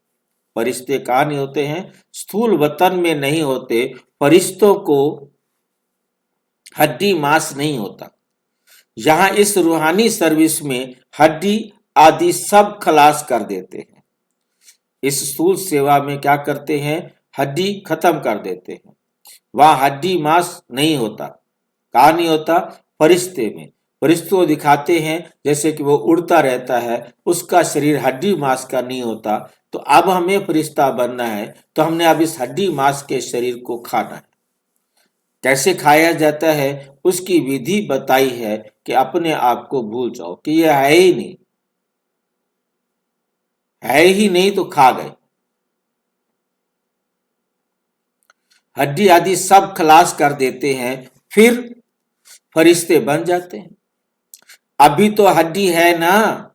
फरिश्ते कहाँ नहीं होते हैं? स्थूल वतन में नहीं होते। फरिश्तों को हड्डी मांस नहीं होता। यहाँ इस रूहानी सर्विस में हड्डी आदि सब खलास कर देते हैं। इस स्थूल सेवा में क्या करते हैं? हड्डी खत्म कर देते हैं। वहां हड्डी मांस नहीं होता। कहाँ नहीं होता? फरिश्ते में। फरिश्तों दिखाते हैं जैसे कि वो उड़ता रहता है, उसका शरीर हड्डी मांस का नहीं होता। तो अब हमें फरिश्ता बनना है, तो हमने अब इस हड्डी मांस के शरीर को खाना है। कैसे खाया जाता है उसकी विधि बताई है कि अपने आप को भूल जाओ कि ये है ही नहीं, है ही नहीं तो खा गए। हड्डी आदि सब खलास कर देते हैं, फिर फरिश्ते बन जाते हैं। अभी तो हड्डी है ना,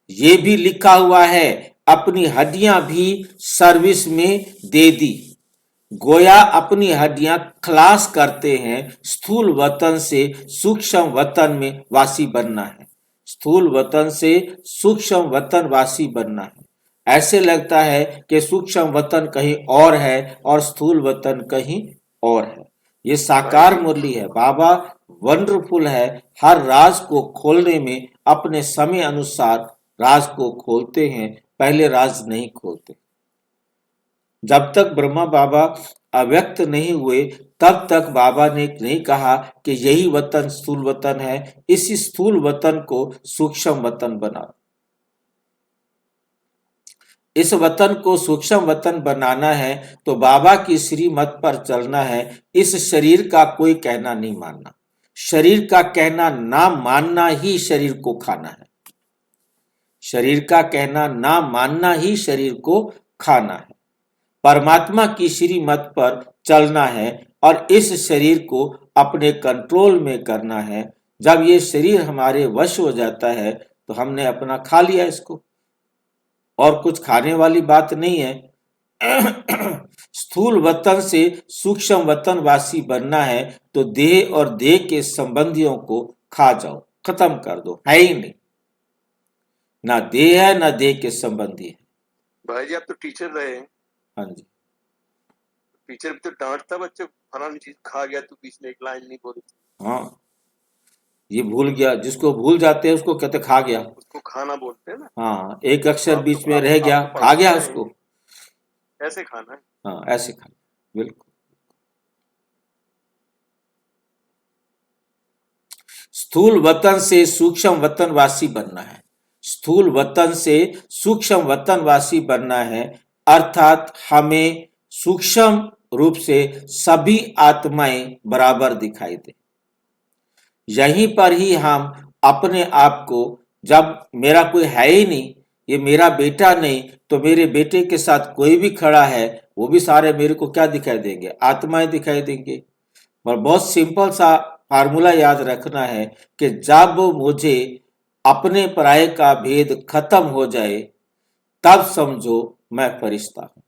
ये भी लिखा हुआ है, अपनी हड्डियां भी सर्विस में दे दी। गोया अपनी हड्डियां खलास करते हैं, स्थूल वतन से सूक्ष्म वतन में वासी बनना है। स्थूल वतन से सूक्ष्म वतन वासी बनना है। ऐसे लगता है कि सूक्ष्म वतन कहीं और है और स्थूल वतन कहीं और है। ये साकार मुरली है। बाबा वंडरफुल है, हर राज को खोलने में अपने समय अनुसार राज को खोलते हैं, पहले राज नहीं खोलते। जब तक ब्रह्मा बाबा अव्यक्त नहीं हुए तब तक बाबा ने नहीं कहा कि यही वतन स्थूल वतन है, इसी स्थूल वतन को सूक्ष्म वतन बनाओ। इस वतन को सूक्ष्म वतन बनाना है तो बाबा की श्रीमत पर चलना है। इस शरीर का कोई कहना नहीं मानना। शरीर का कहना ना मानना ही शरीर को खाना है। शरीर का कहना ना मानना ही शरीर को खाना है। परमात्मा की श्रीमत पर चलना है और इस शरीर को अपने कंट्रोल में करना है। जब ये शरीर हमारे वश हो जाता है तो हमने अपना खा लिया इसको, और कुछ खाने वाली बात नहीं है। स्थूल वतन से सूक्ष्म वतन वासी बनना है तो देह और देह के संबंधियों को खा जाओ, खत्म कर दो, है ही नहीं। ना देह है ना देह के संबंधी है। भाई जी आप तो टीचर रहे हैं, हाँ जी, टीचर भी तो डांटता बच्चे फलानी चीज खा गया तू बीच में एक लाइन नहीं बोली, हाँ, ये भूल गया। जिसको भूल जाते हैं उसको कहते खा गया। उसको खाना बोलते हैं ना। हाँ, एक अक्षर आप बीच तो में रह गया, आप तो खा गया पढ़ाते उसको। हैं, ऐसे खाना है। हाँ, ऐसे खा, बिल्कुल। स्थूल वतन से सूक्ष्म वतनवासी बनना है। स्थूल वतन से सूक्ष्म वतनवासी बनना है, अर्थात हमें सूक्ष्म रूप से सभी आत्माएं बराबर दिखाई दे। यहीं पर ही हम अपने आप को, जब मेरा कोई है ही नहीं, ये मेरा बेटा नहीं, तो मेरे बेटे के साथ कोई भी खड़ा है वो भी सारे मेरे को क्या दिखाई देंगे? आत्माएं दिखाई देंगे। और बहुत सिंपल सा फार्मूला याद रखना है कि जब मुझे अपने पराये का भेद खत्म हो जाए तब समझो मैं फरिश्ता हूं।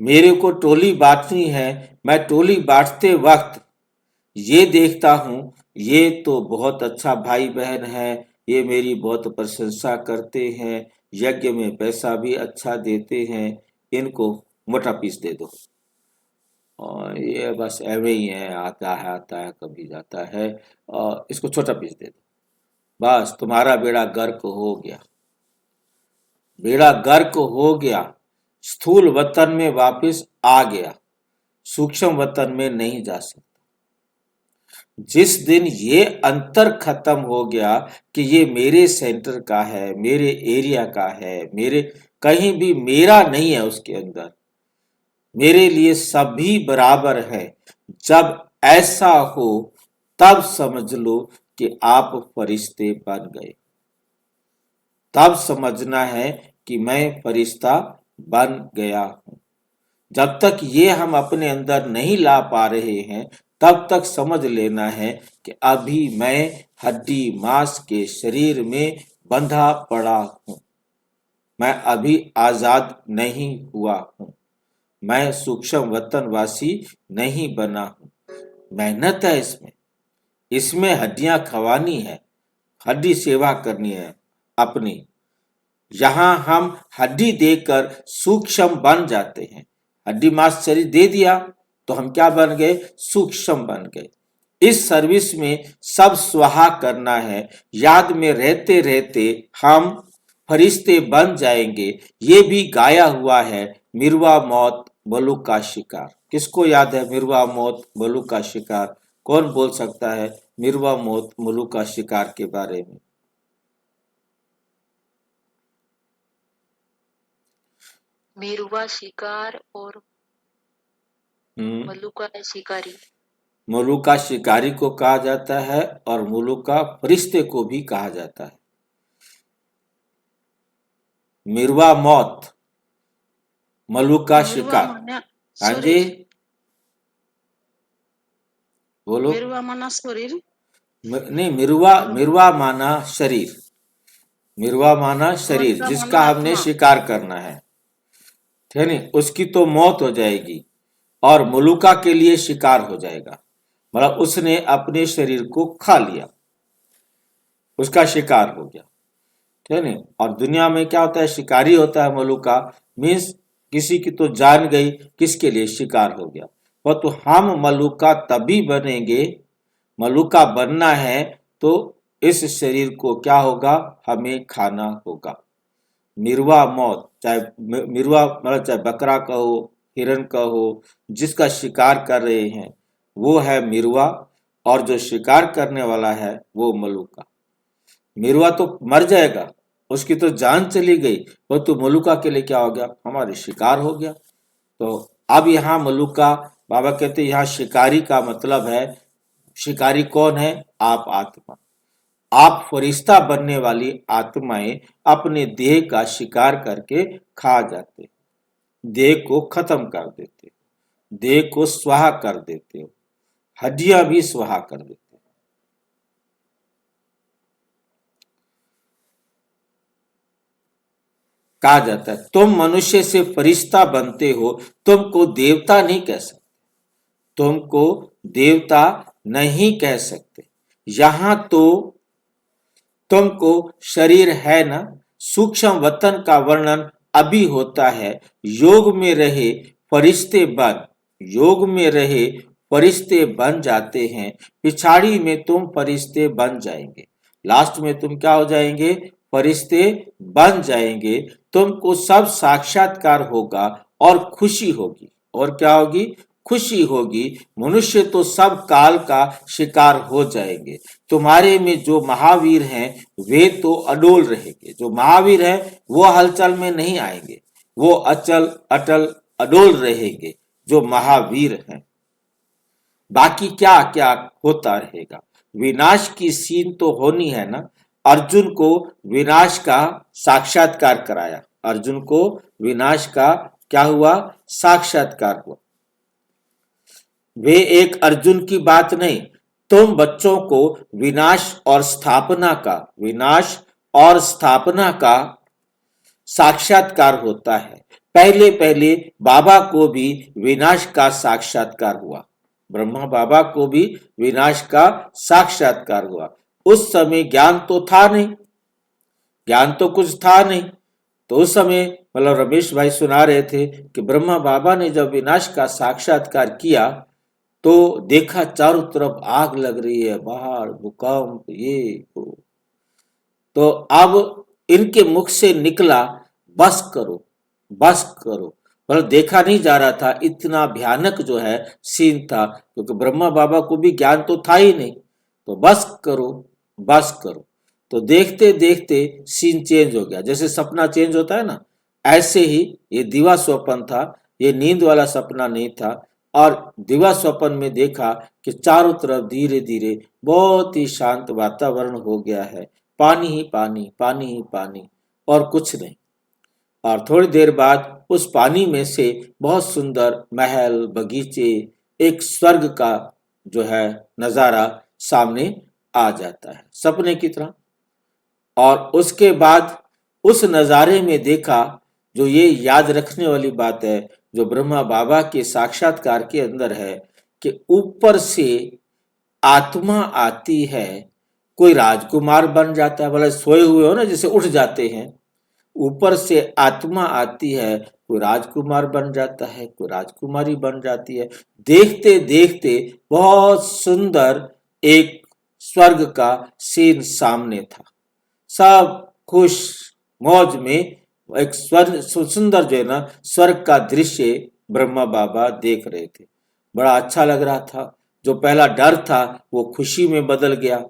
मेरे को टोली बांटनी है, मैं टोली बांटते वक्त ये देखता हूं ये तो बहुत अच्छा भाई बहन है, ये मेरी बहुत प्रशंसा करते हैं, यज्ञ में पैसा भी अच्छा देते हैं, इनको मोटा पीस दे दो। और ये बस ऐवे ही है, आता है कभी जाता है, और इसको छोटा पीस दे दो। बस तुम्हारा बेड़ा गर्क हो गया, बेड़ा गर्क हो गया। स्थूल वतन में वापस आ गया, सूक्ष्म वतन में नहीं जा सकता। जिस दिन ये अंतर खत्म हो गया कि ये मेरे सेंटर का है, मेरे एरिया का है, मेरे कहीं भी मेरा नहीं है, उसके अंदर मेरे लिए सभी बराबर है, जब ऐसा हो तब समझ लो कि आप फरिश्ते बन गए। तब समझना है कि मैं फरिश्ता बन गया हूं। जब तक ये हम अपने अंदर नहीं ला पा रहे हैं तब तक समझ लेना है कि अभी मैं हड्डी मांस के शरीर में बंधा पड़ा हूं। मैं अभी आजाद नहीं हुआ हूं। मैं सूक्ष्म वतनवासी नहीं बना हूं। मेहनत है इसमें, इसमें हड्डियां खवानी है, हड्डी सेवा करनी है अपनी। यहां हम हड्डी देकर सूक्ष्म बन जाते हैं। हड्डी मांस शरीर दे दिया तो हम क्या बन गए? सूक्ष्म बन गए। इस सर्विस में सब स्वाहा करना है। याद में रहते रहते हम फरिश्ते बन जाएंगे। ये भी गाया हुआ है, मिरवा मौत बलु का शिकार। किसको याद है मिरवा मौत बलु का शिकार? कौन बोल सकता है मिरवा मौत बलु का शिकार के बारे में? मेरुआ शिकार और मल्लुका है शिकारी। मलूका शिकारी को कहा जाता है और मलूका फरिश्ते को भी कहा जाता है। मिरवा मौत, मलूका मिरवा शिकार। माना हाँ जी, शरीर। बोलो। मिरवा माना शरीर नहीं, मिरवा और मिरवा माना शरीर, मिरवा माना शरीर मलका माना जिसका हमने आत्मा। शिकार करना है, ठीक है नहीं, उसकी तो मौत हो जाएगी और मलूका के लिए शिकार हो जाएगा, मतलब उसने अपने शरीर को खा लिया, उसका शिकार हो गया, ठीक है नहीं। और दुनिया में क्या होता है, शिकारी होता है मलूका, मीन्स किसी की तो जान गई, किसके लिए, शिकार हो गया। और तो हम मलूका तभी बनेंगे, मलूका बनना है तो इस शरीर को क्या होगा, हमें खाना होगा। मिरवा मौत, चाहे मिरवा मतलब चाहे बकरा कहो, हिरन कहो, जिसका शिकार कर रहे हैं वो है मिरवा, और जो शिकार करने वाला है वो मलूका। मिरवा तो मर जाएगा, उसकी तो जान चली गई, परंतु मलूका के लिए क्या हो गया, हमारे शिकार हो गया। तो अब यहाँ मलूका, बाबा कहते हैं यहाँ शिकारी का मतलब है, शिकारी कौन है, आप आत्मा। आप फरिश्ता बनने वाली आत्माएं अपने देह का शिकार करके खा जाते, देह को खत्म कर देते, देह को स्वाहा कर देते हो, हड्डियां भी स्वाहा कर देते। कहा जाता है तुम मनुष्य से फरिश्ता बनते हो, तुमको देवता नहीं कह सकते, तुमको देवता नहीं कह सकते। यहां तो तुमको शरीर है ना, सूक्ष्म वतन का वर्णन अभी होता है। योग में रहे फरिश्ते बन, योग में रहे फरिश्ते बन जाते हैं, पिछाड़ी में तुम फरिश्ते बन जाएंगे, लास्ट में तुम क्या हो जाएंगे, फरिश्ते बन जाएंगे। तुमको सब साक्षात्कार होगा और खुशी होगी, और क्या होगी, खुशी होगी। मनुष्य तो सब काल का शिकार हो जाएंगे। तुम्हारे में जो महावीर हैं वे तो अडोल रहेंगे, जो महावीर हैं वो हलचल में नहीं आएंगे, वो अचल अटल अडोल रहेंगे जो महावीर हैं। बाकी क्या क्या होता रहेगा, विनाश की सीन तो होनी है ना। अर्जुन को विनाश का साक्षात्कार कराया, अर्जुन को विनाश का क्या हुआ, साक्षात्कार हुआ। वे एक अर्जुन की बात नहीं, तुम बच्चों को विनाश और स्थापना का, विनाश और स्थापना का साक्षात्कार होता है। पहले पहले बाबा को भी विनाश का साक्षात्कार हुआ, ब्रह्मा बाबा को भी विनाश का साक्षात्कार हुआ। उस समय ज्ञान तो था नहीं, ज्ञान तो कुछ था नहीं, तो उस समय मतलब रमेश भाई सुना रहे थे कि ब्रह्मा बाबा ने जब विनाश का साक्षात्कार किया तो देखा चारों तरफ आग लग रही है, बाहर भूकंप, ये वो। तो अब इनके मुख से निकला बस करो, बस करो, मतलब देखा नहीं जा रहा था, इतना भयानक जो है सीन था, क्योंकि ब्रह्मा बाबा को भी ज्ञान तो था ही नहीं। तो बस करो, बस करो। तो देखते देखते सीन चेंज हो गया, जैसे सपना चेंज होता है ना, ऐसे ही ये दिवा स्वप्न था, ये नींद वाला सपना नहीं था। और दिवा स्वप्न में देखा कि चारों तरफ धीरे धीरे बहुत ही शांत वातावरण हो गया है, पानी ही पानी, पानी ही पानी, और कुछ नहीं। और थोड़ी देर बाद उस पानी में से बहुत सुंदर महल, बगीचे, एक स्वर्ग का जो है नजारा सामने आ जाता है सपने की तरह। और उसके बाद उस नजारे में देखा, जो ये याद रखने वाली बात है जो ब्रह्मा बाबा के साक्षात्कार के अंदर है, कि ऊपर से आत्मा आती है, कोई राजकुमार बन जाता है, मतलब सोए हुए हो ना जैसे उठ जाते हैं, ऊपर से आत्मा आती है, कोई राजकुमार बन जाता है, कोई राजकुमारी बन जाती है। देखते देखते बहुत सुंदर एक स्वर्ग का सीन सामने था, सब खुश मौज में एक स्वर्ग सुंदर जो है ना स्वर्ग का दृश्य ब्रह्मा बाबा देख रहे थे। बड़ा अच्छा लग रहा था, जो पहला डर था वो खुशी में बदल गया।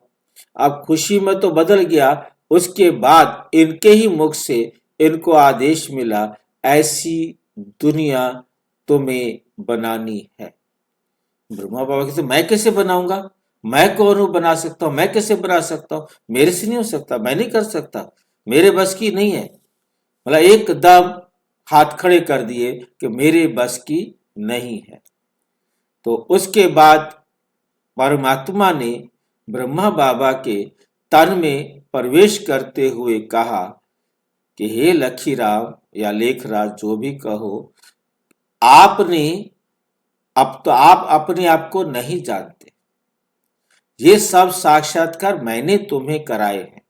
अब खुशी में तो बदल गया, उसके बाद इनके ही मुख से इनको आदेश मिला, ऐसी दुनिया तुम्हें बनानी है, ब्रह्मा बाबा कहते मैं कैसे बनाऊंगा, मैं कौन हूं बना सकता हूं, मैं कैसे बना सकता हूं, मेरे से नहीं हो सकता, मैं नहीं कर सकता, मेरे बस की नहीं है। मतलब एकदम हाथ खड़े कर दिए कि मेरे बस की नहीं है। तो उसके बाद परमात्मा ने ब्रह्मा बाबा के तन में प्रवेश करते हुए कहा कि हे लखीराम या लेखराज जो भी कहो, आपने अब तो आप अपने आप को नहीं जानते, ये सब साक्षात्कार मैंने तुम्हें कराए हैं।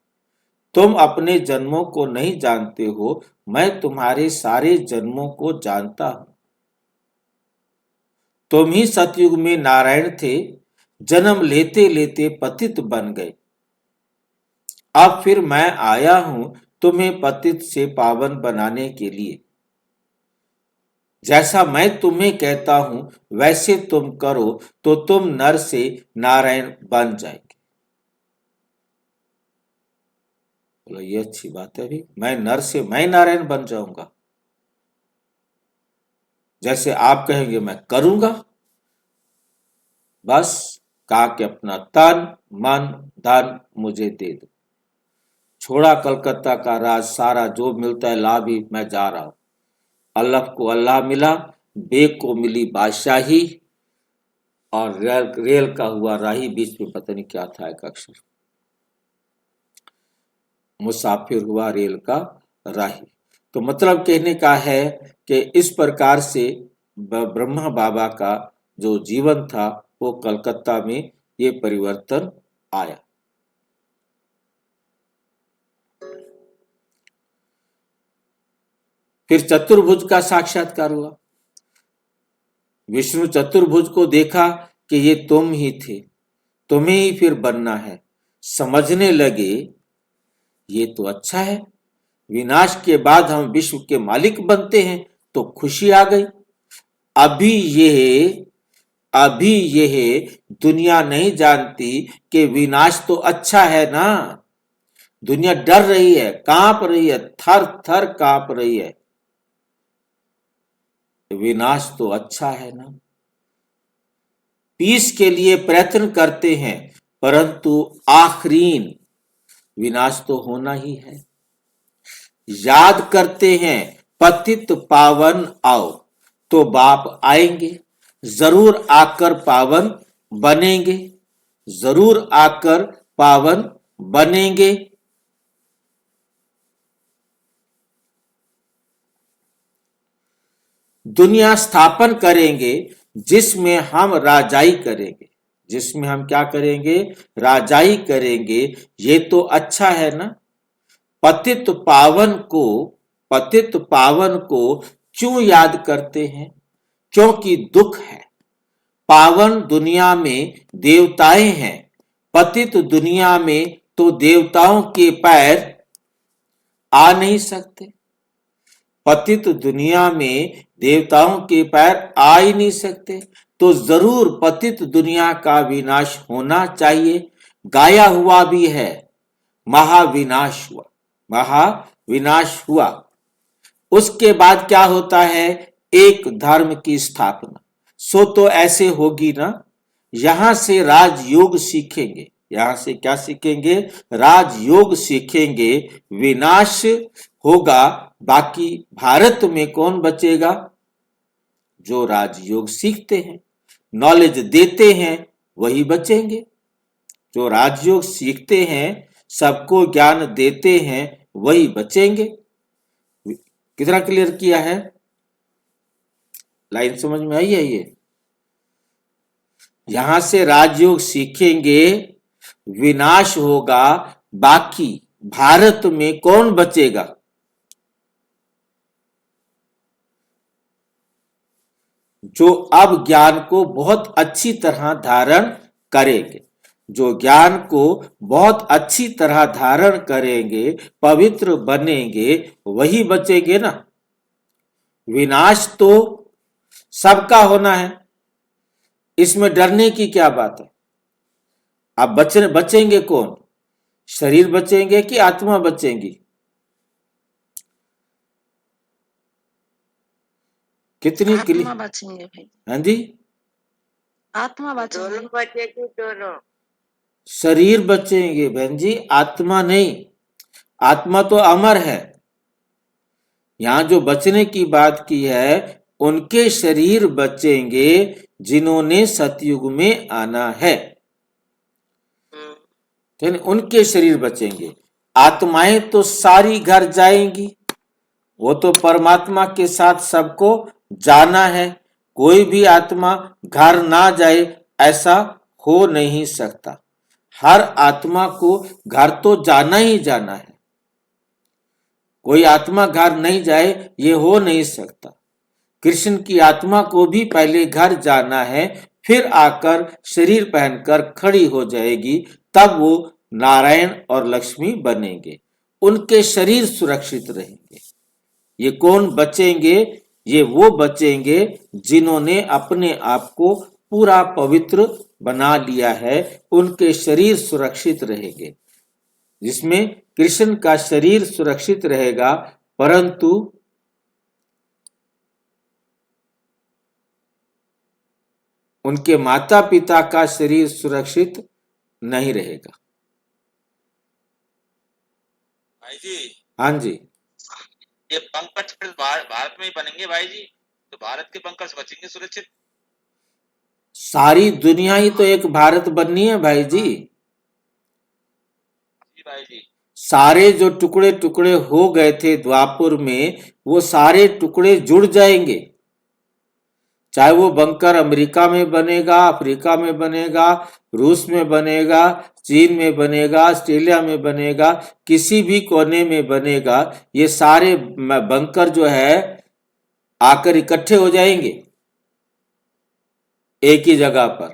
तुम अपने जन्मों को नहीं जानते हो, मैं तुम्हारे सारे जन्मों को जानता हूं। तुम ही सतयुग में नारायण थे, जन्म लेते लेते पतित बन गए। अब फिर मैं आया हूं तुम्हें पतित से पावन बनाने के लिए। जैसा मैं तुम्हें कहता हूं वैसे तुम करो तो तुम नर से नारायण बन जाएंगे। बोला ये अच्छी बात है, अभी मैं नर से मैं नारायण बन जाऊंगा, जैसे आप कहेंगे मैं करूंगा। बस कहा कि अपना तन मन धन मुझे दे दो, छोड़ा कलकत्ता का राज, सारा जो मिलता है लाभ ही, मैं जा रहा हूं। अल्लाह को अल्लाह मिला, बेग को मिली बादशाही, और रेल का हुआ राही, बीच में पता नहीं क्या था एक अक्षर, मुसाफिर हुआ रेल का राही। तो मतलब कहने का है कि इस प्रकार से ब्रह्मा बाबा का जो जीवन था वो कलकत्ता में ये परिवर्तन आया। फिर चतुर्भुज का साक्षात्कार हुआ। विष्णु चतुर्भुज को देखा कि ये तुम ही थे, तुम्हें ही फिर बनना है। समझने लगे ये तो अच्छा है, विनाश के बाद हम विश्व के मालिक बनते हैं, तो खुशी आ गई। अभी यह दुनिया नहीं जानती कि विनाश तो अच्छा है ना। दुनिया डर रही है, कांप रही है, थर थर कांप रही है। विनाश तो अच्छा है ना। पीस के लिए प्रयत्न करते हैं, परंतु आखरीन विनाश तो होना ही है। याद करते हैं पतित पावन आओ, तो बाप आएंगे, जरूर आकर पावन बनेंगे, जरूर आकर पावन बनेंगे। दुनिया स्थापन करेंगे जिसमें हम राजाई करेंगे, जिसमें हम क्या करेंगे, राजाई करेंगे। ये तो अच्छा है ना। पतित पावन को क्यों याद करते हैं, क्योंकि दुख है। पावन दुनिया में देवताएं हैं, पतित दुनिया में तो देवताओं के पैर आ नहीं सकते। पतित दुनिया में देवताओं के पैर आ ही नहीं सकते, तो जरूर पतित दुनिया का विनाश होना चाहिए। गाया हुआ भी है, महाविनाश हुआ, महाविनाश हुआ। उसके बाद क्या होता है, एक धर्म की स्थापना। सो तो ऐसे होगी ना। यहां से राजयोग सीखेंगे, यहां से क्या सीखेंगे, राजयोग सीखेंगे। विनाश होगा, बाकी भारत में कौन बचेगा, जो राजयोग सीखते हैं, नॉलेज देते हैं, वही बचेंगे। जो राजयोग सीखते हैं, सबको ज्ञान देते हैं, वही बचेंगे। कितना क्लियर किया है, लाइन समझ में आई है ये। यहां से राजयोग सीखेंगे, विनाश होगा, बाकी भारत में कौन बचेगा, जो अब ज्ञान को बहुत अच्छी तरह धारण करेंगे। जो ज्ञान को बहुत अच्छी तरह धारण करेंगे, पवित्र बनेंगे, वही बचेंगे ना। विनाश तो सबका होना है, इसमें डरने की क्या बात है। अब बचेंगे कौन, शरीर बचेंगे कि आत्मा बचेंगी। कितनी आत्मा बचेंगे भाई, हाँ जी, आत्मा बचेंगे। दोनों बचेगी, दोनों। शरीर बचेंगे बहन जी, आत्मा नहीं। आत्मा तो अमर है। यहाँ जो बचने की बात की है, उनके शरीर बचेंगे जिन्होंने सतयुग में आना है। ठीक है, उनके शरीर बचेंगे। आत्माएं तो सारी घर जाएंगी, वो तो परमात्मा के साथ सबको जाना है। कोई भी आत्मा घर ना जाए ऐसा हो नहीं सकता। हर आत्मा को घर तो जाना ही जाना है। कोई आत्मा घर नहीं जाए ये हो नहीं सकता। कृष्ण की आत्मा को भी पहले घर जाना है, फिर आकर शरीर पहनकर खड़ी हो जाएगी, तब वो नारायण और लक्ष्मी बनेंगे। उनके शरीर सुरक्षित रहेंगे। ये कौन बचेंगे? ये वो बचेंगे जिन्होंने अपने आप को पूरा पवित्र बना लिया है। उनके शरीर सुरक्षित रहेंगे। जिसमें कृष्ण का शरीर सुरक्षित रहेगा, परंतु उनके माता पिता का शरीर सुरक्षित नहीं रहेगा। भाई जी, हाँ जी, ये पंकज फिर भारत में ही बनेंगे भाई जी, तो भारत के पंकज बचेंगे सुरक्षित। सारी दुनिया ही तो एक भारत बननी है भाई जी। जी भाई जी। सारे जो टुकड़े टुकड़े हो गए थे द्वापुर में, वो सारे टुकड़े जुड़ जाएंगे। चाहे वो बंकर अमेरिका में बनेगा, अफ्रीका में बनेगा, रूस में बनेगा, चीन में बनेगा, ऑस्ट्रेलिया में बनेगा, किसी भी कोने में बनेगा, ये सारे बंकर जो है आकर इकट्ठे हो जाएंगे एक ही जगह पर।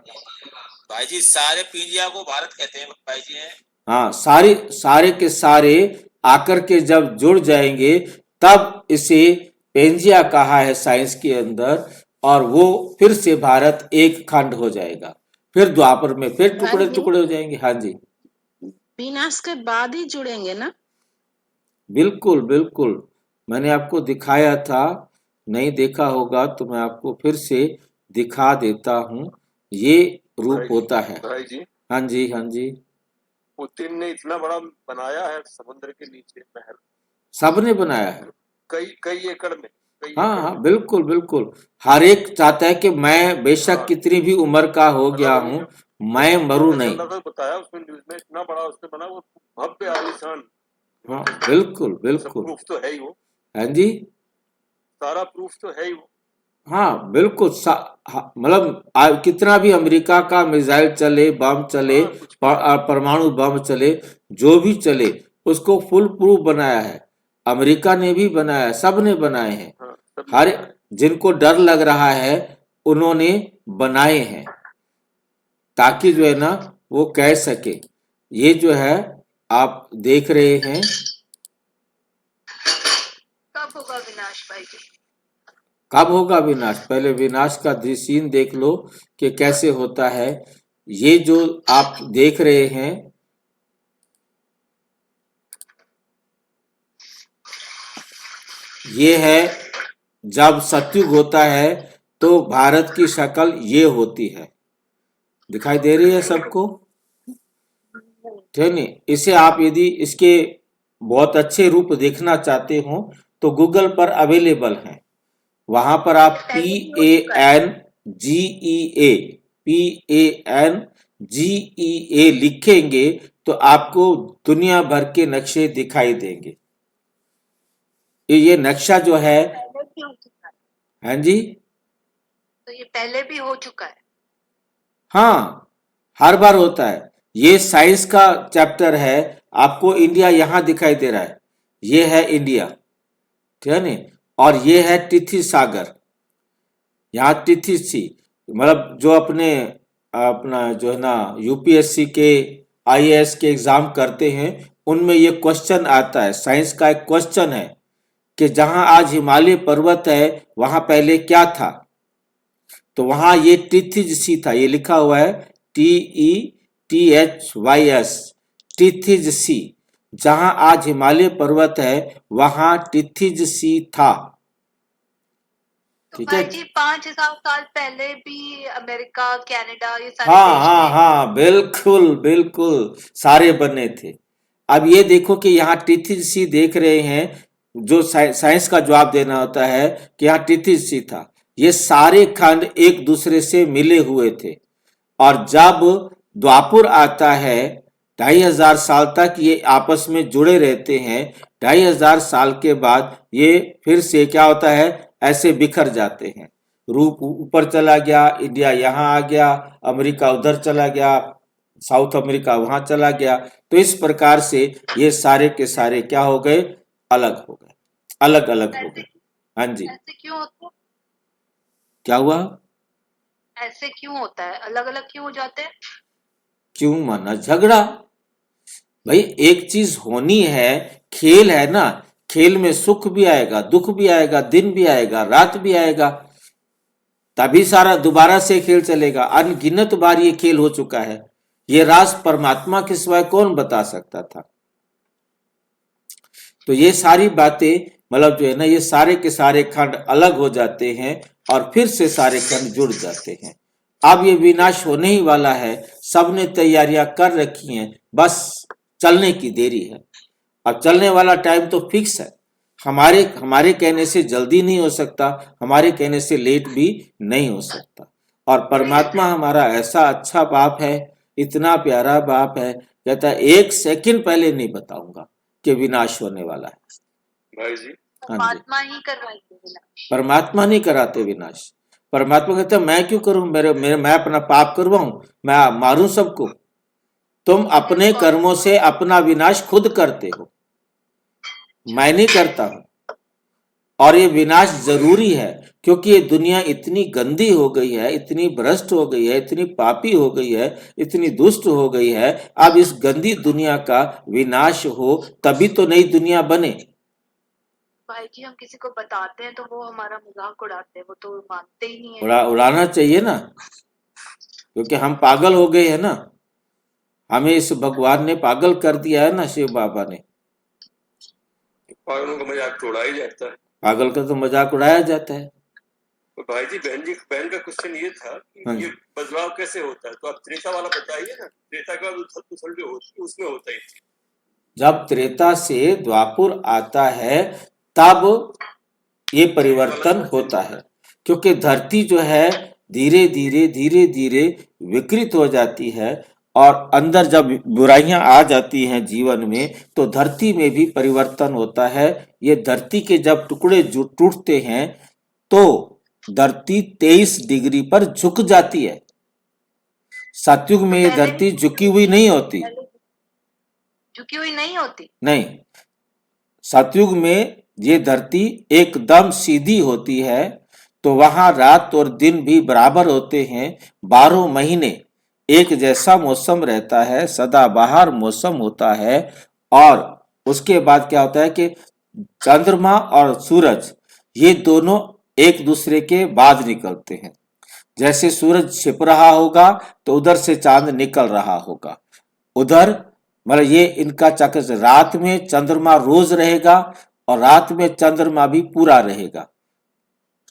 भाई जी, सारे पिंजिया को भारत कहते हैं भाई जी हैं। हाँ, सारे के सारे आकर के जब जुड़ जाएंगे, तब इसे पेंजिया कहा है साइंस के अंदर, और वो फिर से भारत एक खंड हो जाएगा। फिर द्वापर में फिर टुकड़े टुकड़े हो जाएंगे। हाँ जी, विनाश के बाद ही जुड़ेंगे ना? बिल्कुल बिल्कुल। मैंने आपको दिखाया था, नहीं देखा होगा तो मैं आपको फिर से दिखा देता हूँ। ये रूप होता है। भाई जी, हाँ जी, हाँ जी, पुतिन ने इतना बड़ा बनाया है समुद्र के नीचे महल, सबने बनाया है। कई एकड़ में, हाँ हाँ, बिल्कुल बिल्कुल। हर एक चाहता है कि मैं बेशक कितनी भी उम्र का हो गया हूँ, मैं मरूं नहीं। बताया उसमें न्यूज में, इतना बड़ा उसने बना, वो भव्य आलीशान। हाँ, बिल्कुल बिल्कुल। प्रूफ तो है ही वो। हाँ जी, सारा प्रूफ तो है ही वो। हाँ बिल्कुल। मतलब कितना भी अमेरिका का मिसाइल चले, बम चले, परमाणु बम चले, जो भी चले, उसको फुल प्रूफ बनाया है। अमेरिका ने भी बनाया, सब ने बनाए हैं। हर जिनको डर लग रहा है उन्होंने बनाए हैं, ताकि जो है ना वो कह सके। ये जो है आप देख रहे हैं। कब होगा विनाश भाई जी? कब होगा विनाश? पहले विनाश का सीन देख लो कि कैसे होता है। ये जो आप देख रहे हैं, ये है जब सतयुग होता है तो भारत की शक्ल ये होती है। दिखाई दे रही है सबको? ठीक नहीं? इसे आप यदि इसके बहुत अच्छे रूप देखना चाहते हो तो गूगल पर अवेलेबल है। वहां पर आप PANGEA लिखेंगे तो आपको दुनिया भर के नक्शे दिखाई देंगे। ये नक्शा जो है, हाँ जी, तो ये पहले भी हो चुका है। हाँ, हर बार होता है। ये साइंस का चैप्टर है। आपको इंडिया यहां दिखाई दे रहा है, ये है इंडिया, ठीक है नहीं? और ये है तिथि सागर, यहाँ तिथि सी, मतलब जो अपना जो है ना यूपीएससी के IAS के एग्जाम करते हैं, उनमें ये क्वेश्चन आता है। साइंस का एक क्वेश्चन है कि जहां आज हिमालय पर्वत है वहां पहले क्या था? तो वहां ये टिथिज सी था, ये लिखा हुआ है TETHYS, टिथिज सी। जहां आज हिमालय पर्वत है वहां टिथिज सी था। तो ठीक है। भाई जी 5,000 साल पहले भी अमेरिका, कनाडा ये सारे हाँ देश हाँ थे। हाँ, बिल्कुल बिल्कुल सारे बने थे। अब ये देखो कि यहाँ टीटीसी देख रहे हैं, जो साइंस का जवाब देना होता है कि यहाँ टीटीसी था। ये सारे खंड एक दूसरे से मिले हुए थे, और जब द्वापुर आता है 2,500 साल तक ये आपस में जुड़े रहते हैं। 2,500 साल के बाद ये फिर से क्या होता है, ऐसे बिखर जाते हैं। रूप ऊपर चला गया, इंडिया यहाँ आ गया, अमेरिका उधर चला गया, साउथ अमेरिका वहां चला गया। तो इस प्रकार से ये सारे के सारे क्या हो गए, अलग हो गए, अलग अलग हो गए। हाँ जी, ऐसे क्यों होता है? क्या हुआ? ऐसे क्यों होता है? अलग अलग क्यों हो जाते हैं? क्यों माना झगड़ा? भाई एक चीज होनी है, खेल है ना, खेल में सुख भी आएगा, दुख भी आएगा, दिन भी आएगा, रात भी आएगा, तभी सारा दोबारा से खेल चलेगा। अनगिनत बार ये खेल हो चुका है। ये राज परमात्मा के सिवाय कौन बता सकता था? तो ये सारी बातें मतलब जो है ना, ये सारे के सारे खंड अलग हो जाते हैं और फिर से सारे खंड जुड़ जाते हैं। अब ये विनाश होने ही वाला है, सबने तैयारियां कर रखी हैं, बस चलने की देरी है। अब चलने वाला टाइम तो फिक्स है, हमारे हमारे कहने से जल्दी नहीं हो सकता, हमारे कहने से लेट भी नहीं हो सकता। और परमात्मा हमारा ऐसा अच्छा बाप है, इतना प्यारा बाप है, कहता है 1 सेकंड पहले नहीं बताऊंगा कि विनाश होने वाला है। भाई जी हाँ जी, परमात्मा ही करवाएंगे विनाश। परमात्मा नहीं कराते विनाश। परमात्मा कहते हैं मैं क्यों करूं, मैं अपना पाप करवाऊं, मैं मारूं सबको। तुम अपने कर्मों से अपना विनाश खुद करते हो, मैं नहीं करता हूं। और ये विनाश जरूरी है, क्योंकि ये दुनिया इतनी गंदी हो गई है, इतनी भ्रष्ट हो गई है, इतनी पापी हो गई है, इतनी दुष्ट हो गई है। अब इस गंदी दुनिया का विनाश हो तभी तो नई दुनिया बने। भाई जी हम किसी को बताते हैं तो वो हमारा मजाक उड़ाते हैं, वो तो मानते ही नहीं है। उड़ाना चाहिए ना, क्योंकि हम पागल हो गए हैं ना, हमें इस भगवान ने पागल कर दिया है ना, शिव बाबा ने। पागलों का मजाक तो उड़ाया ही जाता है। पागल का तो मजाक उड़ाया जाता है। तो भाई जी बहन का क्वेश्चन ये था कि हाँ ये जी। बदलाव कैसे होता है, तो आप त्रेता वाला बताइए ना। त्रेता का उथल जो होती है उसमें होता है। जब त्रेता से द्वापुर आता है तब ये परिवर्तन होता है, क्योंकि धरती जो है धीरे धीरे विकृत हो जाती है, और अंदर जब बुराइयां आ जाती हैं जीवन में तो धरती में भी परिवर्तन होता है। ये धरती के जब टुकड़े टूटते हैं तो धरती 23 डिग्री पर झुक जाती है। सतयुग में ये धरती झुकी हुई नहीं होती, झुकी हुई नहीं होती। नहीं, सतयुग में ये धरती एकदम सीधी होती है। तो वहां रात और दिन भी बराबर होते हैं, 12 महीने एक जैसा मौसम रहता है, सदाबहार मौसम होता है। और उसके बाद क्या होता है कि चंद्रमा और सूरज ये दोनों एक दूसरे के बाद निकलते हैं। जैसे सूरज छिप रहा होगा तो उधर से चांद निकल रहा होगा, उधर मतलब ये इनका चक्र। रात में चंद्रमा रोज रहेगा और रात में चंद्रमा भी पूरा रहेगा,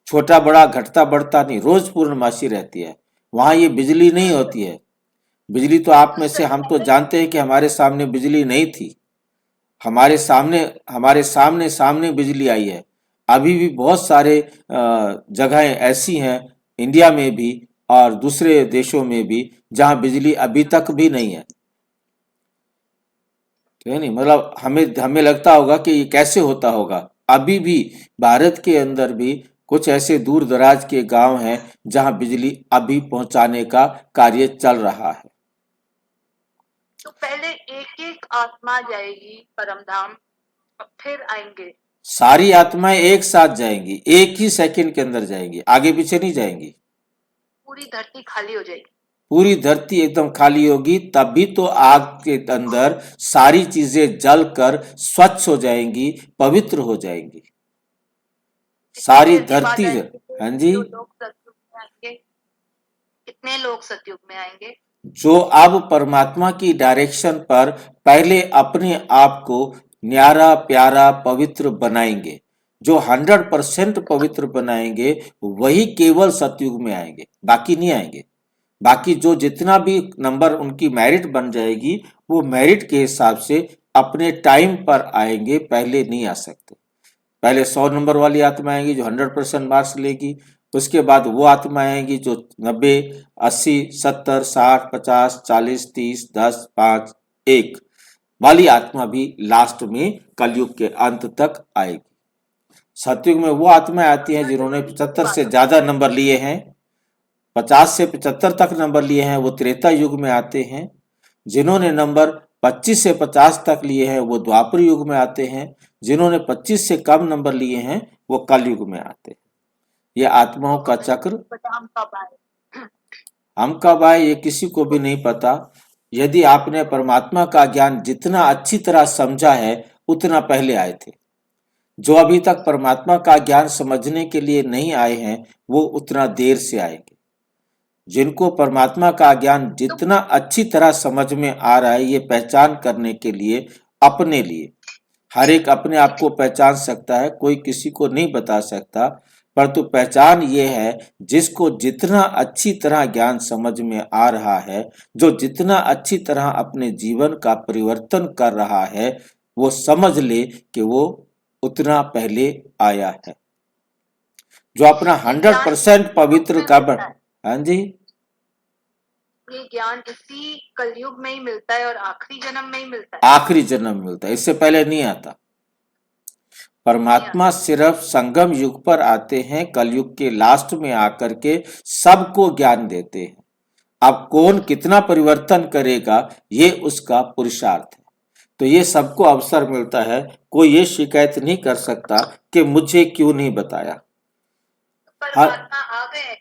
छोटा बड़ा घटता बढ़ता नहीं, रोज पूर्णमासी रहती है। वहां ये बिजली नहीं होती है। बिजली तो आप में से हम तो जानते हैं कि हमारे सामने बिजली नहीं थी, हमारे सामने सामने बिजली आई है। अभी भी बहुत सारे जगहें ऐसी हैं, इंडिया में भी और दूसरे देशों में भी, जहां बिजली अभी तक भी नहीं है। तो नहीं, मतलब हमें लगता होगा कि ये कैसे होता होगा। अभी भी भारत के अंदर भी कुछ ऐसे दूर दराज के गांव हैं जहां बिजली अभी पहुंचाने का कार्य चल रहा है। तो पहले एक एक आत्मा जाएगी परमधाम, और फिर आएंगे। सारी आत्माएं एक साथ जाएंगी, एक ही सेकंड के अंदर जाएंगी, आगे पीछे नहीं जाएंगी। पूरी धरती खाली हो जाएगी। पूरी धरती एकदम खाली होगी, तभी तो आग के अंदर सारी चीजें जलकर स्वच्छ हो जाएंगी, पवित्र हो जाएंगी सारी धरती। हाँ जी, जो लोग सतयुग में आएंगे, कितने लोग सतयुग में आएंगे? जो अब परमात्मा की डायरेक्शन पर पहले अपने आप को न्यारा प्यारा पवित्र बनाएंगे, जो 100% पवित्र बनाएंगे वही केवल सतयुग में आएंगे, बाकी नहीं आएंगे। बाकी जो जितना भी नंबर उनकी मेरिट बन जाएगी वो मेरिट के हिसाब से अपने टाइम पर आएंगे, पहले नहीं आ सकते। पहले 100 नंबर वाली आत्मा आएंगी जो 100% मार्क्स लेगी, उसके बाद वो आत्मा आएंगी जो 90, 80, 70, 60, 50, 40, 30, 10, 5, 1 वाली आत्मा भी लास्ट में कलयुग के अंत तक आएगी। सतयुग में वो आत्माएं आती हैं जिन्होंने 75 से ज्यादा नंबर लिए हैं, 50 से 75 तक नंबर लिए हैं वो त्रेता युग में आते हैं। जिन्होंने नंबर 25 से 50 तक लिए हैं वो द्वापर युग में आते हैं। जिन्होंने 25 से कम नंबर लिए हैं वो कलयुग में आते हैं। ये आत्माओं का चक्र। हम कब आए? हम कब आए ये किसी को भी नहीं पता। यदि आपने परमात्मा का ज्ञान जितना अच्छी तरह समझा है उतना पहले आए थे। जो अभी तक परमात्मा का ज्ञान समझने के लिए नहीं आए हैं वो उतना देर से आएंगे। जिनको परमात्मा का ज्ञान जितना अच्छी तरह समझ में आ रहा है ये पहचान करने के लिए, अपने लिए, हर एक अपने आप को पहचान सकता है, कोई किसी को नहीं बता सकता, परंतु पहचान ये है जिसको जितना अच्छी तरह ज्ञान समझ में आ रहा है, जो जितना अच्छी तरह अपने जीवन का परिवर्तन कर रहा है, वो समझ ले कि वो उतना पहले आया है। जो अपना 100% पवित्र कर, हाँ जी, ये ज्ञान इसी कलयुग में ही मिलता है और आखिरी जन्म में ही मिलता है। आखिरी जन्म मिलता है, इससे पहले नहीं आता। परमात्मा सिर्फ संगम युग पर आते हैं, कलयुग के लास्ट में आकर के सबको ज्ञान देते हैं। अब कौन कितना परिवर्तन करेगा ये उसका पुरुषार्थ है। तो ये सबको अवसर मिलता है, कोई ये शिकायत नहीं कर सकता कि मुझे क्यों नहीं बताया। परमात्मा आ गए हैं।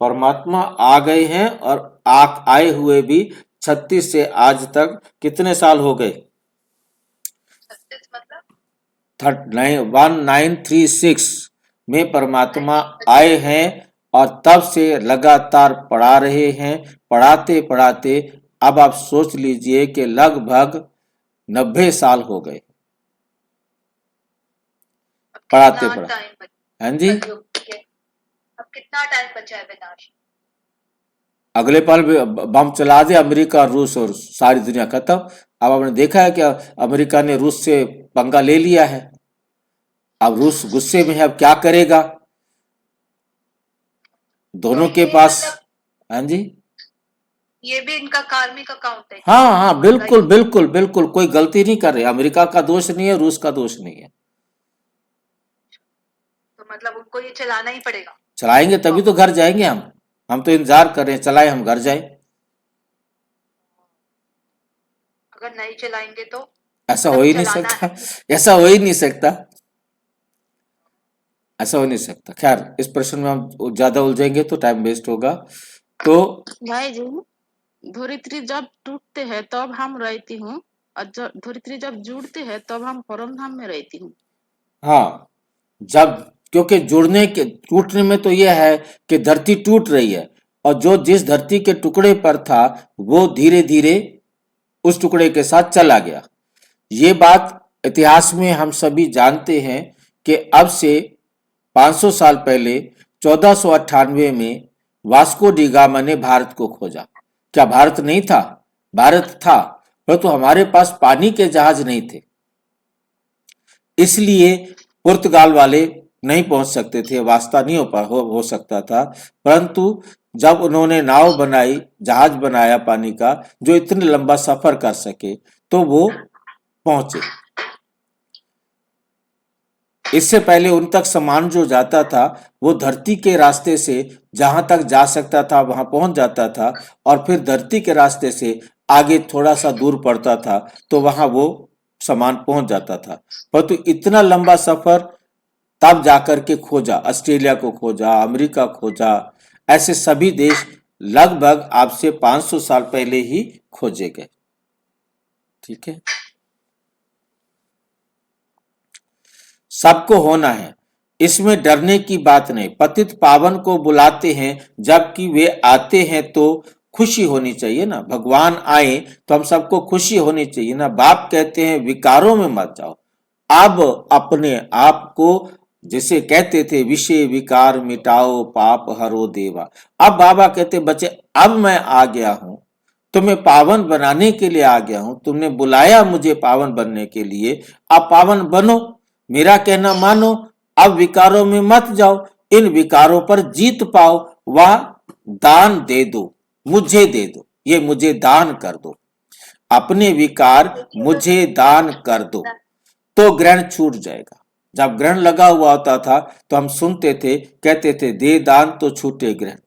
परमात्मा आ गए हैं और आए हुए भी 36 से आज तक कितने साल हो गए? 36 मतलब 1936 में परमात्मा आए हैं और तब से लगातार पढ़ा रहे हैं। पढ़ाते पढ़ाते अब आप सोच लीजिए कि लगभग 90 साल हो गए पढ़ाते पढ़ाते। हाँ जी, अब कितना टाइम बचा है विनाश? अगले पल बम चला दे अमेरिका, रूस और सारी दुनिया खत्म। अब आपने देखा है कि अमेरिका ने रूस से पंगा ले लिया है। अब रूस गुस्से में है, अब क्या करेगा? दोनों के पास, हाँ जी, ये भी इनका कार्मिक अकाउंट है। हाँ हाँ, बिल्कुल बिल्कुल बिल्कुल, कोई गलती नहीं कर रहे। अमेरिका का दोष नहीं है, रूस का दोष नहीं है। तो मतलब उनको ये चलाना ही पड़ेगा। चलाएंगे तभी तो घर जाएंगे हम तो इंतजार कर रहे हैं, चलाए हम घर जाए। अगर नहीं चलाएंगे तो ऐसा हो ही नहीं सकता, ऐसा हो ही नहीं सकता, ऐसा हो नहीं सकता। खैर, इस प्रश्न में हम ज्यादा उलझेंगे तो टाइम वेस्ट होगा। तो भाई जी, धरित्री जब टूटते हैं तब हम रहती हूँ और जब धरित्री जब जुड़ते हैं तब हम परम धाम में रहती हूँ। हाँ, जब क्योंकि जुड़ने के टूटने में तो यह है कि धरती टूट रही है और जो जिस धरती के टुकड़े पर था वो धीरे धीरे उस टुकड़े के साथ चला गया। ये बात इतिहास में हम सभी जानते हैं कि अब से 500 साल पहले 1498 में वास्को डी गामा ने भारत को खोजा। क्या भारत नहीं था? भारत था, परंतु हमारे पास पानी के जहाज नहीं थे, इसलिए पुर्तगाल वाले नहीं पहुंच सकते थे, वास्ता नहीं हो सकता था। परंतु जब उन्होंने नाव बनाई, जहाज बनाया पानी का जो इतने लंबा सफर कर सके, तो वो पहुंचे। इससे पहले उन तक सामान जो जाता था वो धरती के रास्ते से जहां तक जा सकता था वहां पहुंच जाता था और फिर धरती के रास्ते से आगे थोड़ा सा दूर पड़ता था तो वहां वो सामान पहुंच जाता था। परंतु इतना लंबा सफर तब जाकर के खोजा, ऑस्ट्रेलिया को खोजा, अमेरिका खोजा, ऐसे सभी देश लगभग आज से 500 साल पहले ही खोजे गए। ठीक है, सबको होना है, इसमें डरने की बात नहीं। पतित पावन को बुलाते हैं, जबकि वे आते हैं तो खुशी होनी चाहिए ना। भगवान आए तो हम सबको खुशी होनी चाहिए ना। बाप कहते हैं विकारों में मत जाओ, अब अपने आप को, जैसे कहते थे, विषय विकार मिटाओ पाप हरो देवा। अब बाबा कहते बच्चे, अब मैं आ गया हूं, तुम्हें पावन बनाने के लिए आ गया हूं, तुमने बुलाया मुझे पावन बनने के लिए, अब पावन बनो, मेरा कहना मानो, अब विकारों में मत जाओ, इन विकारों पर जीत पाओ, वह दान दे दो, मुझे दे दो, ये मुझे दान कर दो, अपने विकार मुझे दान कर दो, तो ग्रहण छूट जाएगा। जब ग्रहण लगा हुआ होता था तो हम सुनते थे, कहते थे दे दान तो छूटे ग्रहण।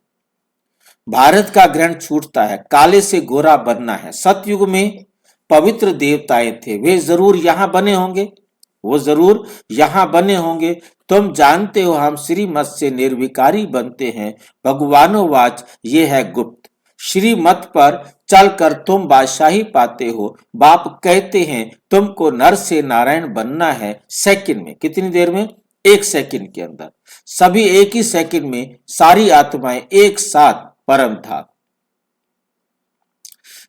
भारत का ग्रहण छूटता है, काले से गोरा बनना है। सतयुग में पवित्र देवताएं थे, वे जरूर यहां बने होंगे, वो जरूर यहां बने होंगे। तुम जानते हो हम श्रीमत से निर्विकारी बनते हैं, भगवानोवाच ये है गुप्त। श्रीमत पर चलकर तुम बादशाही पाते हो। बाप कहते हैं तुमको नर से नारायण बनना है। सेकंड में, कितनी देर में? 1 सेकंड के अंदर, सभी एक ही सेकंड में सारी आत्माएं एक साथ परम धाम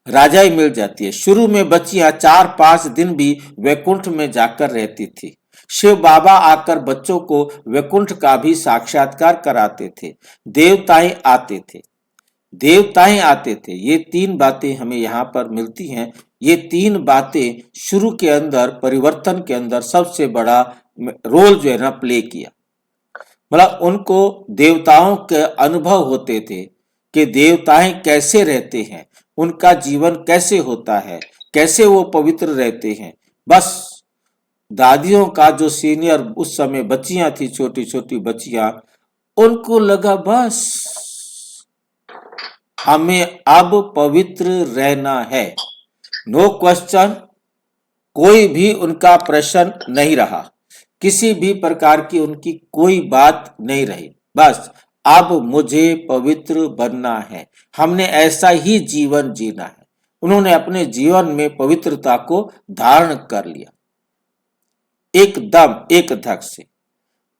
राजाई मिल जाती है। शुरू में बच्चियां 4-5 दिन भी वैकुंठ में जाकर रहती थी। शिव बाबा आकर बच्चों को वैकुंठ का भी साक्षात्कार कराते थे। देवताएं आते थे, देवताएं आते थे। ये 3 बातें हमें यहाँ पर मिलती हैं। ये 3 बातें शुरू के अंदर, परिवर्तन के अंदर सबसे बड़ा रोल जो है ना प्ले किया। मतलब उनको देवताओं के अनुभव होते थे कि देवताएं कैसे रहते हैं, उनका जीवन कैसे होता है, कैसे वो पवित्र रहते हैं। बस दादियों का जो सीनियर उस समय बच्चियां थी, छोटी छोटी बच्चियां, उनको लगा बस हमें अब पवित्र रहना है। नो क्वेश्चन, कोई भी उनका प्रश्न नहीं रहा, किसी भी प्रकार की उनकी कोई बात नहीं रही। बस अब मुझे पवित्र बनना है, हमने ऐसा ही जीवन जीना है। उन्होंने अपने जीवन में पवित्रता को धारण कर लिया एकदम एक धक से।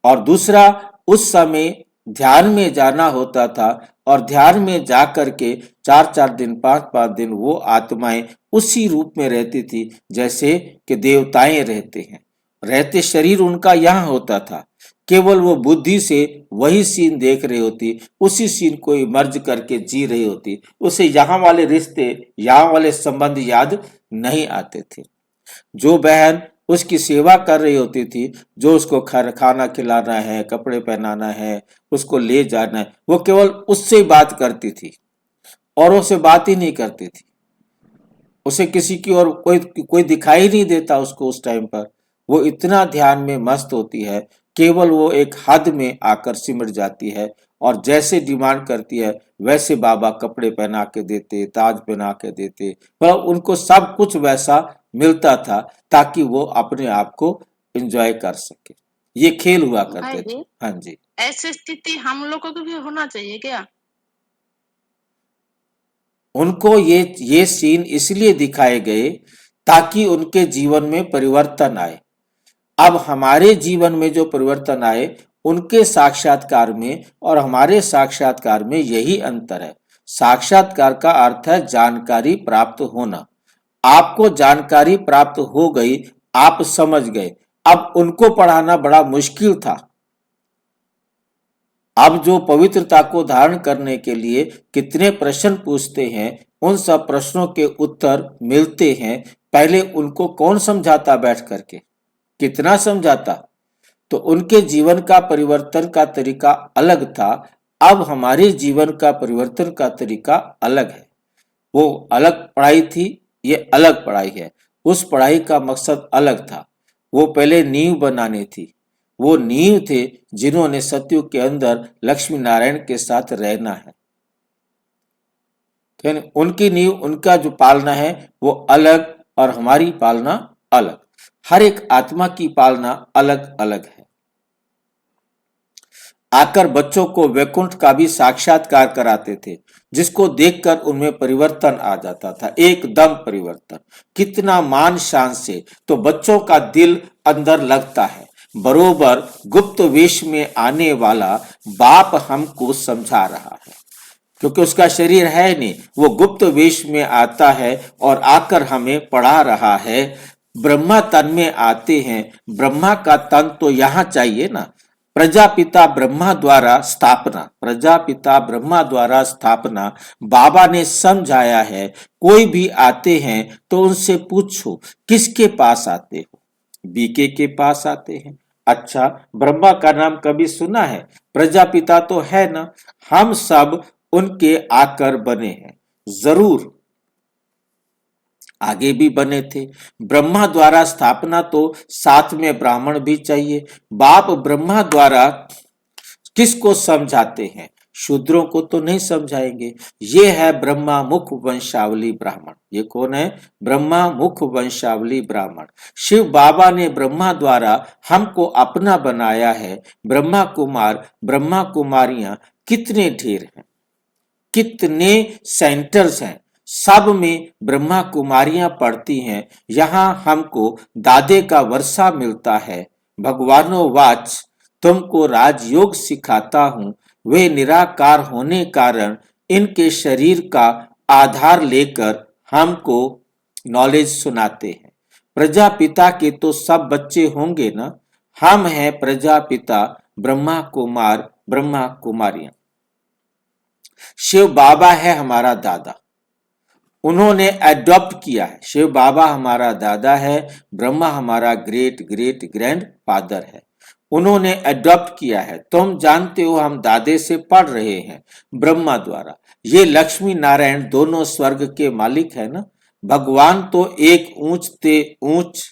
और दूसरा, उस समय ध्यान में जाना होता था और ध्यान में जा करके 4-4 दिन 5-5 दिन वो आत्माएं उसी रूप में रहती थी जैसे कि देवताएं रहते हैं। रहते शरीर उनका यहाँ होता था, केवल वो बुद्धि से वही सीन देख रही होती, उसी सीन को मर्ज करके जी रही होती। उसे यहाँ वाले रिश्ते, यहाँ वाले संबंध याद नहीं आते थे। जो बहन उसकी सेवा कर रही होती थी, जो उसको खाना खिलाना है, कपड़े पहनाना है, उसको ले जाना है, वो केवल उससे ही बात करती थी, औरों से बात ही नहीं करती थी। उसे किसी की और कोई दिखाई नहीं देता उसको उस टाइम पर। वो इतना ध्यान में मस्त होती है, केवल वो एक हद में आकर सिमट जाती है और जैसे डिमांड करती है वैसे बाबा कपड़े पहना के देते, ताज पहना के देते, पर उनको सब कुछ वैसा मिलता था ताकि वो अपने आप को एंजॉय कर सके। ये खेल हुआ करते थे। हाँ जी, ऐसी स्थिति हम लोगों को भी होना चाहिए क्या? उनको ये सीन इसलिए दिखाए गए ताकि उनके जीवन में परिवर्तन आए। अब हमारे जीवन में जो परिवर्तन आए, उनके साक्षात्कार में और हमारे साक्षात्कार में यही अंतर है। साक्षात्कार का अर्थ है जानकारी प्राप्त होना। आपको जानकारी प्राप्त हो गई, आप समझ गए। अब उनको पढ़ाना बड़ा मुश्किल था। अब जो पवित्रता को धारण करने के लिए कितने प्रश्न पूछते हैं, उन सब प्रश्नों के उत्तर मिलते हैं। पहले उनको कौन समझाता बैठ करके, कितना समझाता? तो उनके जीवन का परिवर्तन का तरीका अलग था। अब हमारे जीवन का परिवर्तन का तरीका अलग है। वो अलग पढ़ाई थी, ये अलग पढ़ाई है। उस पढ़ाई का मकसद अलग था। वो पहले नींव बनानी थी। वो नींव थे जिन्होंने सतयुग के अंदर लक्ष्मी नारायण के साथ रहना है। तो उनकी नींव, उनका जो पालना है वो अलग और हमारी पालना अलग। हर एक आत्मा की पालना अलग अलग है। आकर बच्चों को वैकुंठ का भी साक्षात्कार कराते थे, जिसको देखकर उनमें परिवर्तन आ जाता था, एकदम परिवर्तन। कितना मान शान से तो बच्चों का दिल अंदर लगता है। बरोबर गुप्त वेश में आने वाला बाप हमको समझा रहा है, क्योंकि उसका शरीर है नहीं, वो गुप्त वेश में आता है और आकर हमें पढ़ा रहा है। ब्रह्मा तन में आते हैं, ब्रह्मा का तन तो यहाँ चाहिए ना। प्रजापिता ब्रह्मा द्वारा स्थापना, प्रजापिता ब्रह्मा द्वारा स्थापना बाबा ने समझाया है। कोई भी आते हैं तो उनसे पूछो किसके पास आते हो, बीके के पास आते हैं। अच्छा, ब्रह्मा का नाम कभी सुना है? प्रजापिता तो है ना, हम सब उनके आकर बने हैं, जरूर आगे भी बने थे। ब्रह्मा द्वारा स्थापना तो साथ में ब्राह्मण भी चाहिए। बाप ब्रह्मा द्वारा किसको समझाते हैं? शूद्रों को तो नहीं समझाएंगे। ये है ब्रह्मा मुख वंशावली ब्राह्मण। ये कौन है? ब्रह्मा मुख वंशावली ब्राह्मण। शिव बाबा ने ब्रह्मा द्वारा हमको अपना बनाया है। ब्रह्मा कुमार ब्रह्मा कुमारियां कितने ढेर हैं, कितने सेंटर्स हैं, सब में ब्रह्मा कुमारियां पढ़ती हैं। यहाँ हमको दादे का वर्षा मिलता है। भगवानो वाच तुमको राजयोग सिखाता हूँ। वे निराकार होने कारण इनके शरीर का आधार लेकर हमको नॉलेज सुनाते हैं। प्रजापिता के तो सब बच्चे होंगे ना। हम हैं प्रजापिता ब्रह्मा कुमार ब्रह्मा कुमारियां। शिव बाबा है हमारा दादा, उन्होंने एडॉप्ट किया है। शिव बाबा हमारा दादा है, ब्रह्मा हमारा ग्रेट ग्रेट ग्रैंड फादर है, उन्होंने एडॉप्ट किया है। तुम जानते हो हम दादे से पढ़ रहे हैं ब्रह्मा द्वारा। ये लक्ष्मी नारायण दोनों स्वर्ग के मालिक है ना। भगवान तो एक ऊंच ते ऊंच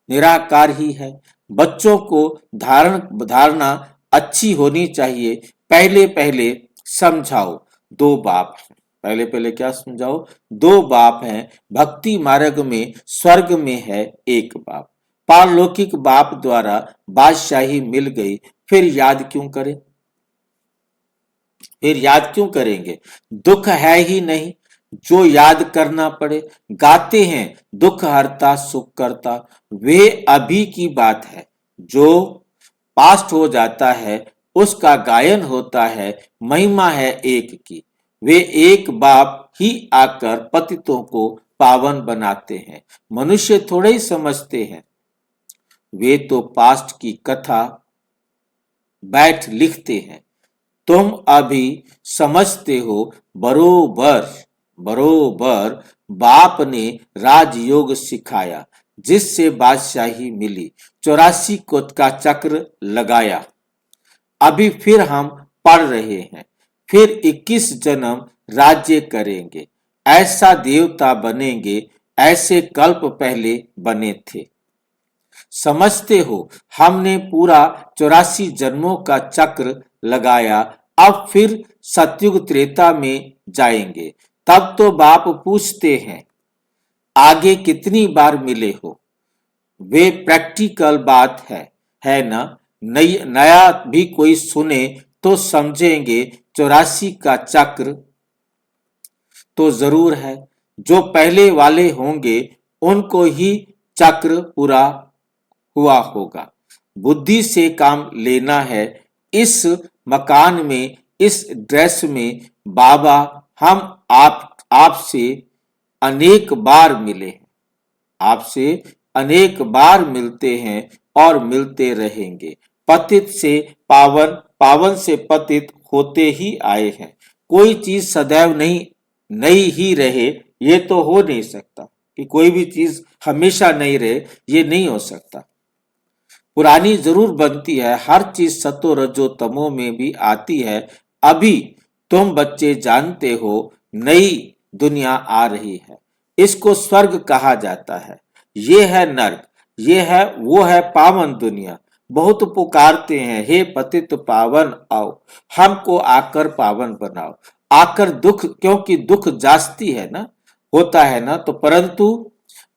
निराकार ही है। बच्चों को धारणा अच्छी होनी चाहिए। पहले पहले समझाओ दो बाप हैं। पहले पहले क्या समझाओ? दो बाप हैं। भक्ति मार्ग में स्वर्ग में है एक बाप। पारलौकिक बाप द्वारा बादशाही मिल गई, फिर याद क्यों करें? फिर याद क्यों करेंगे? दुख है ही नहीं जो याद करना पड़े। गाते हैं दुख हरता सुख करता, वे अभी की बात है। जो पास्ट हो जाता है उसका गायन होता है। महिमा है एक की। वे एक बाप ही आकर पतितों को पावन बनाते हैं। मनुष्य थोड़े ही समझते हैं। वे तो पास्ट की कथा बैठ लिखते हैं। तुम अभी समझते हो। बरोबर बरोबर बाप ने राजयोग सिखाया, जिससे बादशाही मिली। 84 कोट का चक्र लगाया। अभी फिर हम पढ़ रहे हैं। फिर 21 जन्म राज्य करेंगे। ऐसा देवता बनेंगे, ऐसे कल्प पहले बने थे। समझते हो, हमने पूरा 84 जन्मों का चक्र लगाया। अब फिर सतयुग त्रेता में जाएंगे। तब तो बाप पूछते हैं आगे कितनी बार मिले हो। वे प्रैक्टिकल बात है ना। नया भी कोई सुने तो समझेंगे 84 का चक्र तो जरूर है। जो पहले वाले होंगे उनको ही चक्र पूरा हुआ होगा। बुद्धि से काम लेना है। इस मकान में, इस ड्रेस में बाबा हम आपसे अनेक बार मिले हैं, आपसे अनेक बार मिलते हैं और मिलते रहेंगे। पतित से पावन, पावन से पतित होते ही आए हैं। कोई चीज सदैव नई ही रहे, ये तो हो नहीं सकता कि कोई भी चीज हमेशा नई रहे, ये नहीं हो सकता। पुरानी जरूर बनती है। हर चीज सतो रजो तमो में भी आती है। अभी तुम बच्चे जानते हो नई दुनिया आ रही है। इसको स्वर्ग कहा जाता है। ये है नर्क, ये है वो है पावन दुनिया। बहुत पुकारते हैं हे पतित पावन आओ, हमको आकर पावन बनाओ। आकर दुख, क्योंकि दुख जास्ती है ना, होता है ना, तो परंतु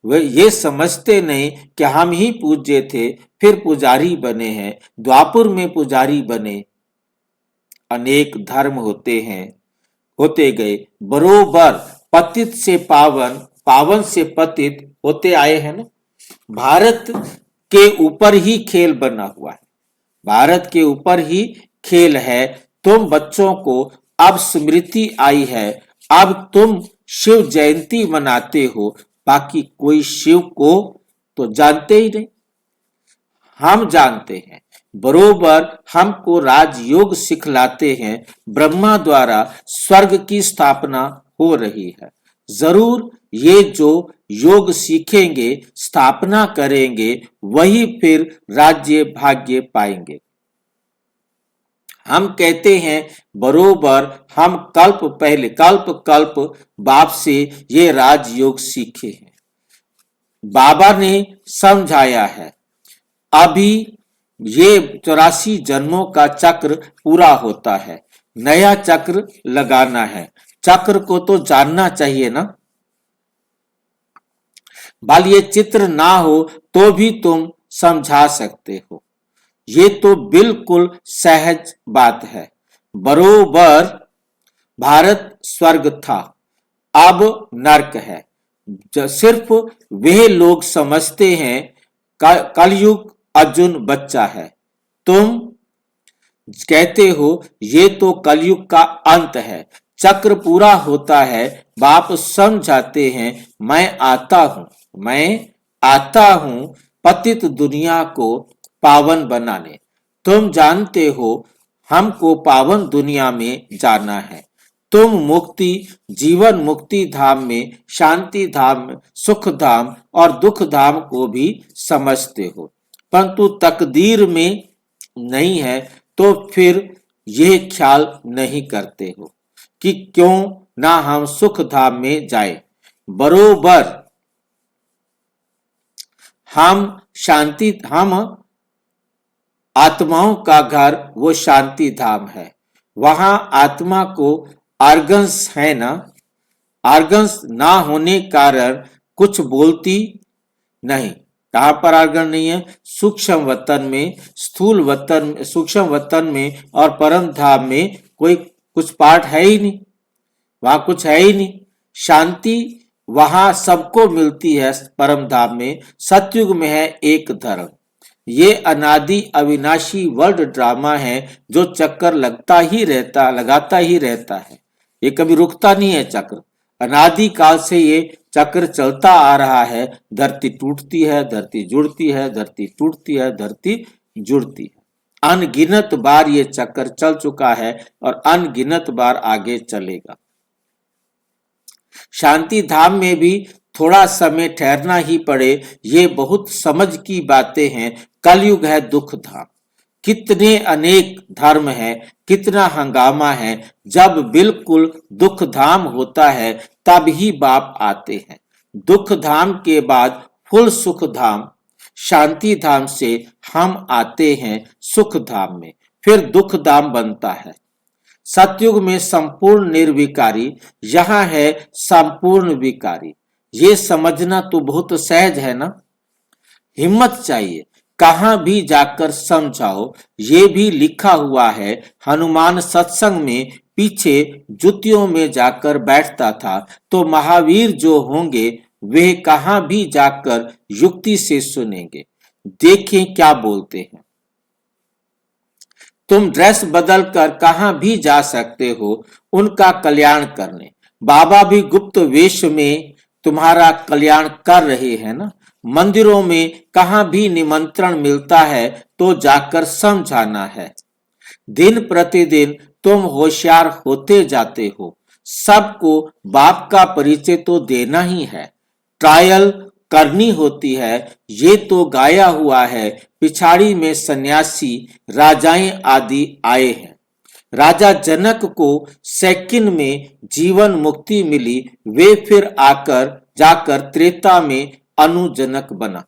वे ये समझते नहीं कि हम ही पूज्य थे, फिर पुजारी बने हैं। द्वापुर में पुजारी बने। अनेक धर्म होते गए। बरोबर पतित से पावन, पावन से पतित होते आए हैं ना। भारत के ऊपर ही खेल बना हुआ है। भारत के ऊपर ही खेल है। तुम बच्चों को अब स्मृति आई है। अब तुम शिव जयंती मनाते हो, बाकी कोई शिव को तो जानते ही नहीं। हम जानते हैं, बरोबर हमको राजयोग सिखलाते हैं, ब्रह्मा द्वारा स्वर्ग की स्थापना हो रही है। जरूर ये जो योग सीखेंगे, स्थापना करेंगे, वही फिर राज्य भाग्य पाएंगे। हम कहते हैं बरोबर हम कल्प बाप से ये राजयोग सीखे हैं। बाबा ने समझाया है, अभी ये 84 जन्मों का चक्र पूरा होता है, नया चक्र लगाना है। चक्र को तो जानना चाहिए ना। भल ये चित्र ना हो तो भी तुम समझा सकते हो, ये तो बिल्कुल सहज बात है। बरोबर भारत स्वर्ग था, अब नरक है। सिर्फ वे लोग समझते हैं कलयुग अर्जुन बच्चा है। तुम कहते हो ये तो कलयुग का अंत है, चक्र पूरा होता है। बाप समझाते हैं मैं आता हूं पतित दुनिया को पावन बनाने। तुम जानते हो हमको पावन दुनिया में जाना है। तुम मुक्ति जीवन मुक्ति धाम में, शांति धाम में, सुख धाम और दुख धाम को भी समझते हो, परंतु तकदीर में नहीं है तो फिर यह ख्याल नहीं करते हो कि क्यों ना हम सुख धाम में जाएं। बरोबर हम आत्माओं का घर वो शांति धाम है। वहां आत्मा को आर्गन्स है ना, आर्गन्स ना होने कारण कुछ बोलती नहीं। कहां पर आर्गन नहीं है? सूक्ष्म वतन में, स्थूल वतन, सूक्ष्म वतन में और परम धाम में कोई कुछ पार्ट है ही नहीं, वहां कुछ है ही नहीं। शांति वहां सबको मिलती है। परम धाम में सतयुग में है एक धर्म। ये अनादि अविनाशी वर्ल्ड ड्रामा है जो चक्कर लगाता ही रहता है। ये कभी रुकता नहीं है चक्र। अनादि काल से ये चक्र चलता आ रहा है। धरती टूटती है, धरती जुड़ती है, धरती टूटती है, धरती जुड़ती है। अनगिनत बार ये चक्र चल चुका है और अनगिनत बार आगे चलेगा। शांति धाम में भी थोड़ा समय ठहरना ही पड़े, ये बहुत समझ की बातें हैं। कलयुग है दुख धाम। कितने अनेक धर्म है, कितना हंगामा है। जब बिल्कुल दुख धाम होता है तब ही बाप आते हैं। दुख धाम के बाद फुल सुख धाम, शांति धाम से हम आते हैं सुख धाम में, फिर दुख धाम बनता है। सतयुग में संपूर्ण निर्विकारी, यहाँ है संपूर्ण विकारी। ये समझना तो बहुत सहज है ना। हिम्मत चाहिए, कहां भी जाकर समझाओ। ये भी लिखा हुआ है, हनुमान सत्संग में पीछे जुतियों में जाकर बैठता था, तो महावीर जो होंगे वे कहां भी जाकर युक्ति से सुनेंगे। देखें क्या बोलते हैं। तुम ड्रेस बदल कर कहां भी जा सकते हो उनका कल्याण करने। बाबा भी गुप्त वेश में तुम्हारा कल्याण कर रहे हैं ना। मंदिरों में कहां भी निमंत्रण मिलता है तो जाकर समझाना है। दिन प्रतिदिन तुम होशियार होते जाते हो। सबको बाप का परिचय तो देना ही है, ट्रायल करनी होती है। ये तो गाया हुआ है, पिछाड़ी में सन्यासी राजाएं आदि आए हैं। राजा जनक को सेकंड में जीवन मुक्ति मिली, वे फिर जाकर त्रेता में अनुजनक बना।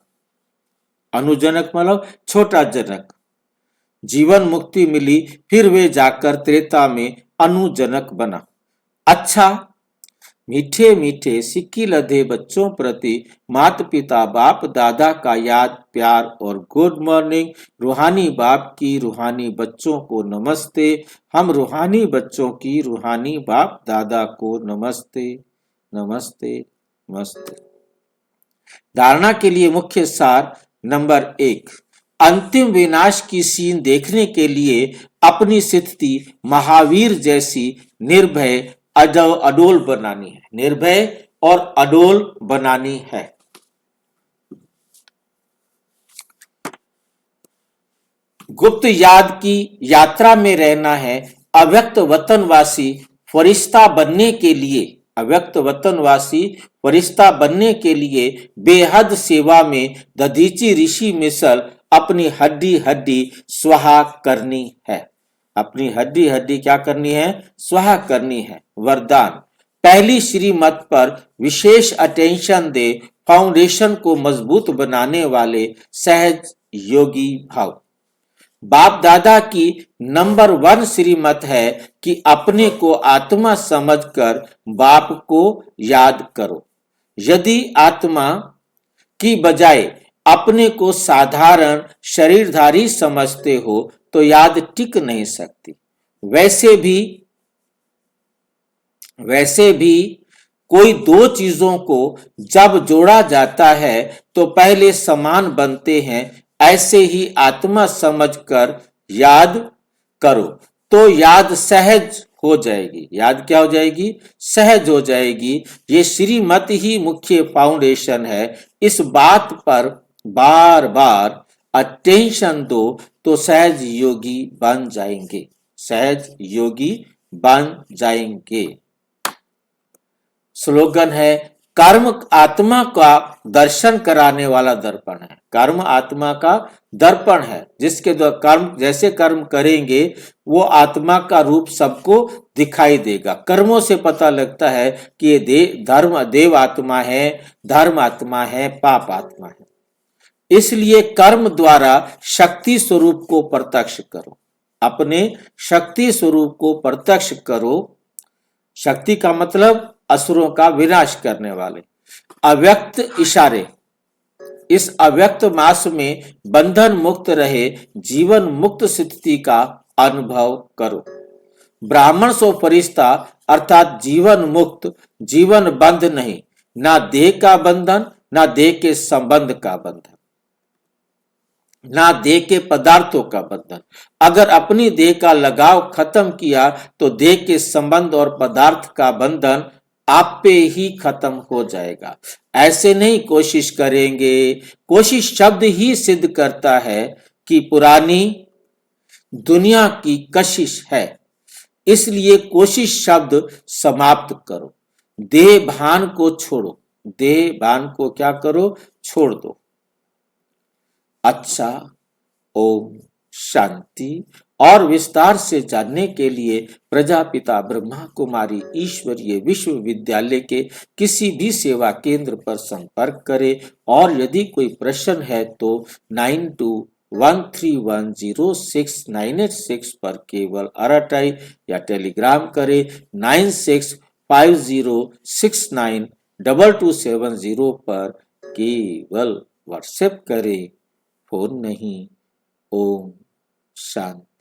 अनुजनक मतलब छोटा जनक। जीवन मुक्ति मिली, फिर वे जाकर त्रेता में अनुजनक बना। अच्छा, मीठे मीठे सिक्की लदे बच्चों प्रति माता पिता बाप दादा का याद प्यार और गुड मॉर्निंग। रूहानी बाप की रूहानी बच्चों को नमस्ते। हम रूहानी बच्चों की रूहानी बाप दादा को नमस्ते नमस्ते नमस्ते। धारणा के लिए मुख्य सार नंबर 1, अंतिम विनाश की सीन देखने के लिए अपनी स्थिति महावीर जैसी निर्भय अडोल बनानी है। निर्भय और अडोल बनानी है। गुप्त याद की यात्रा में रहना है। अव्यक्त वतनवासी फरिश्ता बनने के लिए, अव्यक्त वतनवासी फरिश्ता बनने के लिए बेहद सेवा में दधीची ऋषि मिसल अपनी हड्डी हड्डी स्वाहा करनी है। अपनी हड्डी हड्डी क्या करनी है? स्वाहा करनी है। वरदान, पहली श्रीमत पर विशेष अटेंशन दे। फाउंडेशन को मजबूत बनाने वाले सहज योगी भाव। बाप दादा की नंबर 1 श्रीमत है कि अपने को आत्मा समझकर बाप को याद करो। यदि आत्मा की बजाय अपने को साधारण शरीरधारी समझते हो तो याद टिक नहीं सकती। वैसे भी कोई दो चीजों को जब जोड़ा जाता है तो पहले समान बनते हैं। ऐसे ही आत्मा समझकर याद करो तो याद सहज हो जाएगी। याद क्या हो जाएगी? सहज हो जाएगी। ये श्रीमत ही मुख्य फाउंडेशन है। इस बात पर बार बार अटेंशन दो तो सहज योगी बन जाएंगे। सहज योगी बन जाएंगे। स्लोगन है, कर्म आत्मा का दर्शन कराने वाला दर्पण है। कर्म आत्मा का दर्पण है, जिसके द्वारा कर्म जैसे कर्म करेंगे वो आत्मा का रूप सबको दिखाई देगा। कर्मों से पता लगता है कि ये देव आत्मा है, धर्म आत्मा है, पाप आत्मा है। इसलिए कर्म द्वारा शक्ति स्वरूप को प्रत्यक्ष करो। अपने शक्ति स्वरूप को प्रत्यक्ष करो। शक्ति का मतलब असुरों का विनाश करने वाले। अव्यक्त इशारे, इस अव्यक्त मास में बंधन मुक्त रहे जीवन मुक्त स्थिति का अनुभव करो। ब्राह्मण सो फरिश्ता अर्थात जीवन मुक्त, जीवन बंध नहीं, ना देह का बंधन, ना देह के संबंध का बंधन, ना देह के पदार्थों का बंधन। अगर अपनी देह का लगाव खत्म किया तो देह के संबंध और पदार्थ का बंधन आप पे ही खत्म हो जाएगा। ऐसे नहीं कोशिश करेंगे। कोशिश शब्द ही सिद्ध करता है कि पुरानी दुनिया की कशिश है। इसलिए कोशिश शब्द समाप्त करो। देह भान को छोड़ो। देह भान को क्या करो? छोड़ दो। अच्छा, ओम शांति। और विस्तार से जानने के लिए प्रजापिता ब्रह्मा कुमारी ईश्वरीय विश्वविद्यालय के किसी भी सेवा केंद्र पर संपर्क करें। और यदि कोई प्रश्न है तो 9213106986 पर केवल अरटाई या टेलीग्राम करें। 9650692270 पर केवल व्हाट्सएप करें, फोन नहीं। ओम शांति।